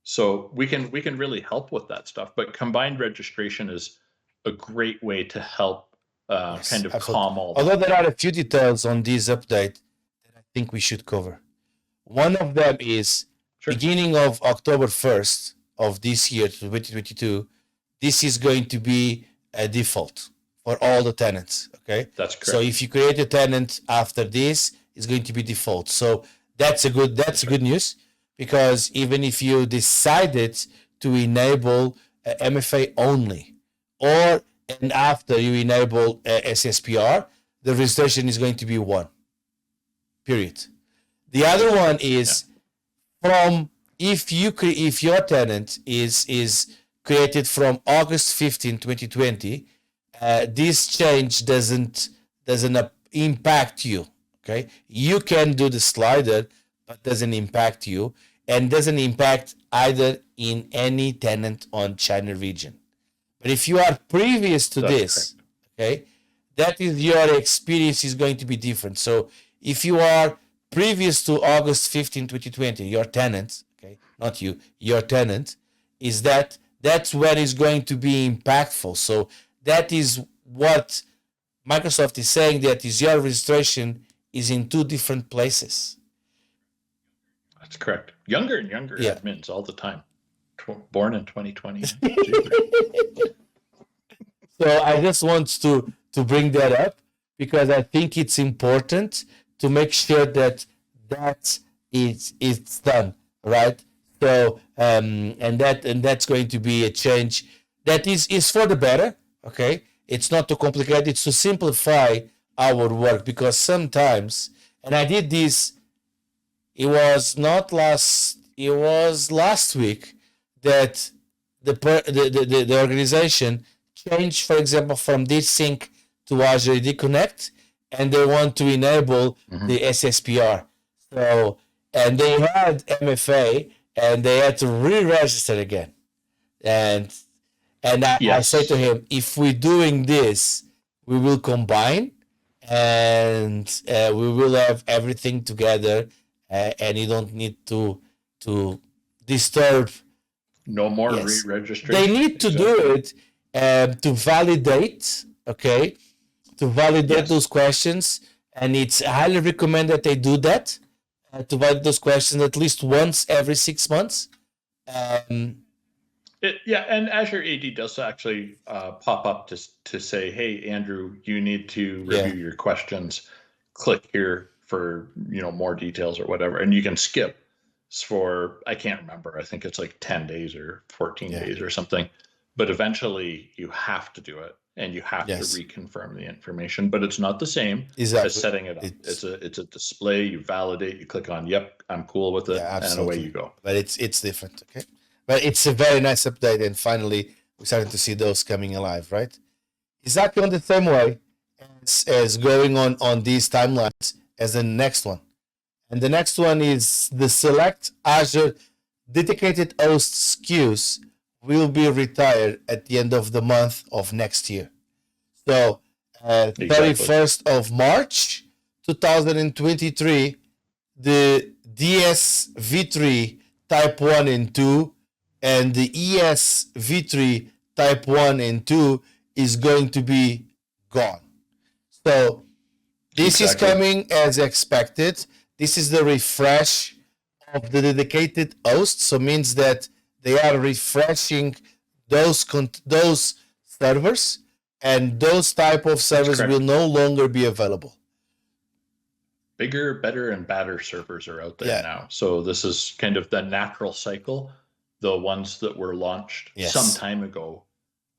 So we can really help with that stuff. But combined registration is a great way to help kind of calm all that. Although there are a few details on this update that I think we should cover. One of them is beginning of October 1st of this year, 2022, this is going to be a default for all the tenants, okay? That's correct. So if you create a tenant after this, it's going to be default. So that's good news, because even if you decided to enable MFA only, or and after you enable SSPR, the registration is going to be 1. Period. The other one is from if your tenant is created from August 15, 2020, this change doesn't impact you. Okay, you can do the slider, but doesn't impact you and doesn't impact either in any tenant on China region. But if you are previous to this, okay, that is your experience is going to be different. So if you are previous to August 15, 2020, your tenant, okay, not you, your tenant, is that's where it's going to be impactful. So that is what Microsoft is saying, that is your registration is in two different places. That's correct. Younger and younger admins all the time. Born in 2020. So I just want to bring that up because I think it's important to make sure that it's done, right? So and that's going to be a change that is for the better. Okay, it's not too complicated. It's to simplify our work, because sometimes, and I did this. It was last week that the organization changed, for example, from DSync to Azure AD Connect, and they want to enable the SSPR. So, and they had MFA, and they had to re-register again. And I say to him, if we're doing this, we will combine, and we will have everything together, and you don't need to disturb. No more re-registration. They need to do it to validate, okay? To validate those questions, and it's highly recommended that they do that, to validate those questions at least once every 6 months. And Azure AD does actually pop up to say, hey, Andrew, you need to review your questions. Click here for more details or whatever, and you can skip for, I can't remember, I think it's like 10 days or 14 days or something, but eventually you have to do it, and you have to reconfirm the information. But it's not the same as setting it up. It's a display. You validate, you click on yep, I'm cool with it, and away you go. But it's different. Okay, but it's a very nice update, and finally we're starting to see those coming alive, right? Exactly on the same way as going on these timelines as the next one. And the next one is the select Azure Dedicated Host SKUs will be retired at the end of the month of next year. So 31st of March 2023, the DS V3 Type 1 and 2 and the ES V3 Type 1 and 2 is going to be gone. So this is coming as expected. This is the refresh of the dedicated host. So means that they are refreshing those servers, and those type of servers will no longer be available. Bigger, better, and badder servers are out there now. So this is kind of the natural cycle. The ones that were launched some time ago,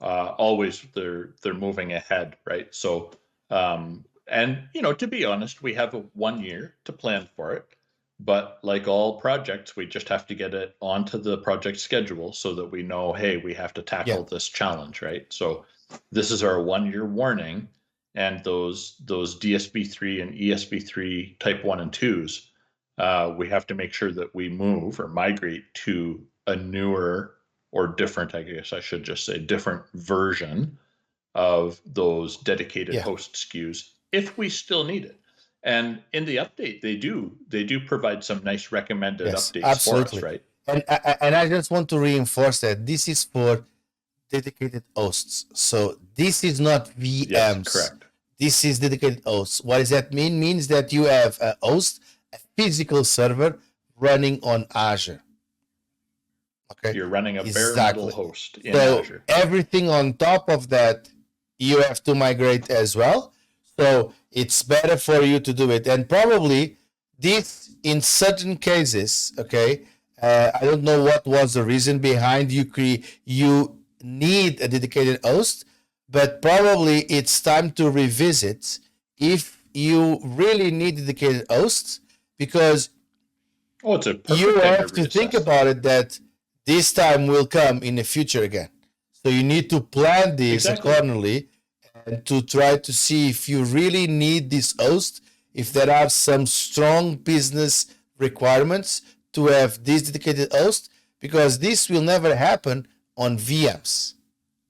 always they're moving ahead, right? So and to be honest, we have 1 year to plan for it. But like all projects, we just have to get it onto the project schedule so that we know, hey, we have to tackle this challenge, right? So this is our 1 year warning, and those DSB3 and ESB3 Type 1 and 2s, we have to make sure that we move or migrate to a newer or different, I guess I should just say, different version of those dedicated host SKUs if we still need it. And in the update, they do provide some nice recommended updates for us, right? And I just want to reinforce that this is for dedicated hosts. So this is not VMs. Yes, correct. This is dedicated hosts. What does that mean? Means that you have a host, a physical server running on Azure. Okay. You're running a bare metal host in Azure. Everything on top of that, you have to migrate as well. So it's better for you to do it. And probably this, in certain cases, okay, I don't know what was the reason behind you need a dedicated host, but probably it's time to revisit if you really need dedicated hosts, because you have to think about it that this time will come in the future again. So you need to plan this accordingly, and to try to see if you really need this host if there are some strong business requirements to have this dedicated host, because this will never happen on VMs.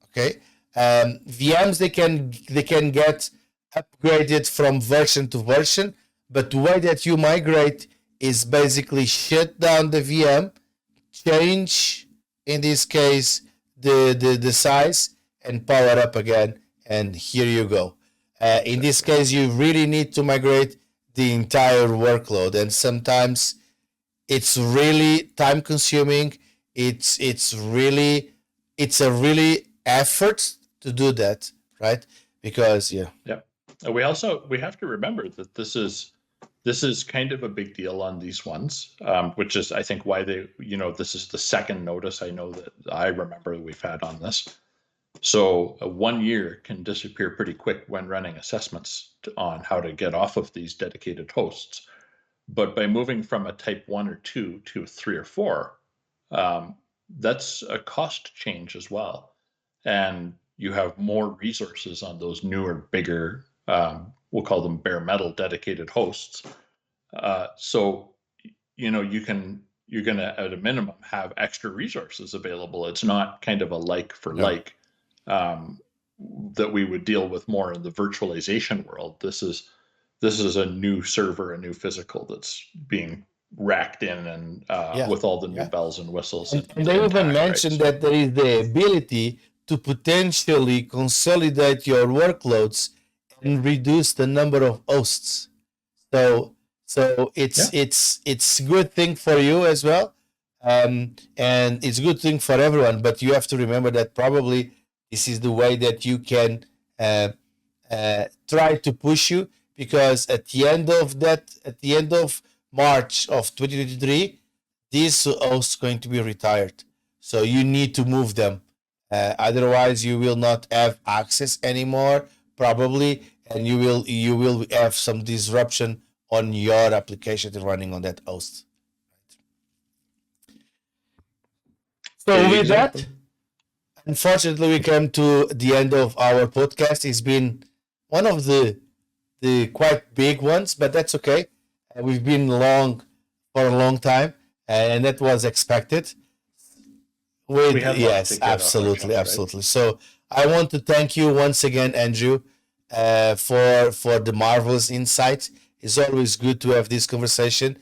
Okay, VMs they can get upgraded from version to version, but the way that you migrate is basically shut down the VM, change in this case the size, and power up again, and here you go. In this case, you really need to migrate the entire workload, and sometimes it's really time consuming. It's a really effort to do that, right? Because Yeah. We have to remember that this is kind of a big deal on these ones, which is I think why this is the second notice I know that I remember we've had on this. So 1 year can disappear pretty quick when running assessments on how to get off of these dedicated hosts. But by moving from a type 1 or 2 to 3 or 4, that's a cost change as well. And you have more resources on those newer, bigger, we'll call them bare metal dedicated hosts. So, you're going to, at a minimum, have extra resources available. It's not kind of a like for like that we would deal with more in the virtualization world. This is a new server, a new physical that's being racked in and with all the new bells and whistles. And they even mentioned that there is the ability to potentially consolidate your workloads and reduce the number of hosts. So it's a good thing for you as well, and it's a good thing for everyone. But you have to remember that probably this is the way that you can try to push you, because at the end of March of 2023, these hosts going to be retired. So you need to move them. Otherwise, you will not have access anymore, probably, and you will have some disruption on your application running on that host. So with that, unfortunately, we come to the end of our podcast. It's been one of the quite big ones, but that's okay. We've been long for a long time, and that was expected. Yes, absolutely, absolutely. Right? So I want to thank you once again, Andrew, for the marvelous insight. It's always good to have this conversation.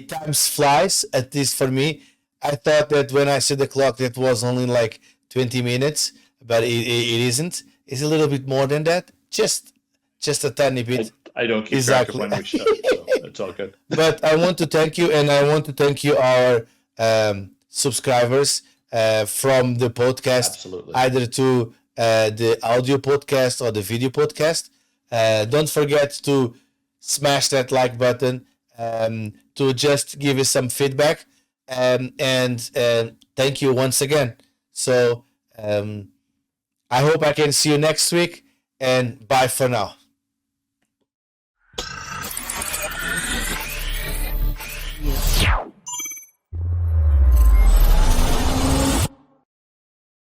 Times flies, at least for me. I thought that when I said the clock, that was only like 20 minutes, but it isn't. It's a little bit more than that. Just a tiny bit. I don't keep track of when we start, so it's all good. But I want to thank you, and I want to thank you, our subscribers from the podcast, absolutely, either to the audio podcast or the video podcast. Don't forget to smash that like button, to just give us some feedback, and thank you once again. So I hope I can see you next week, and bye for now.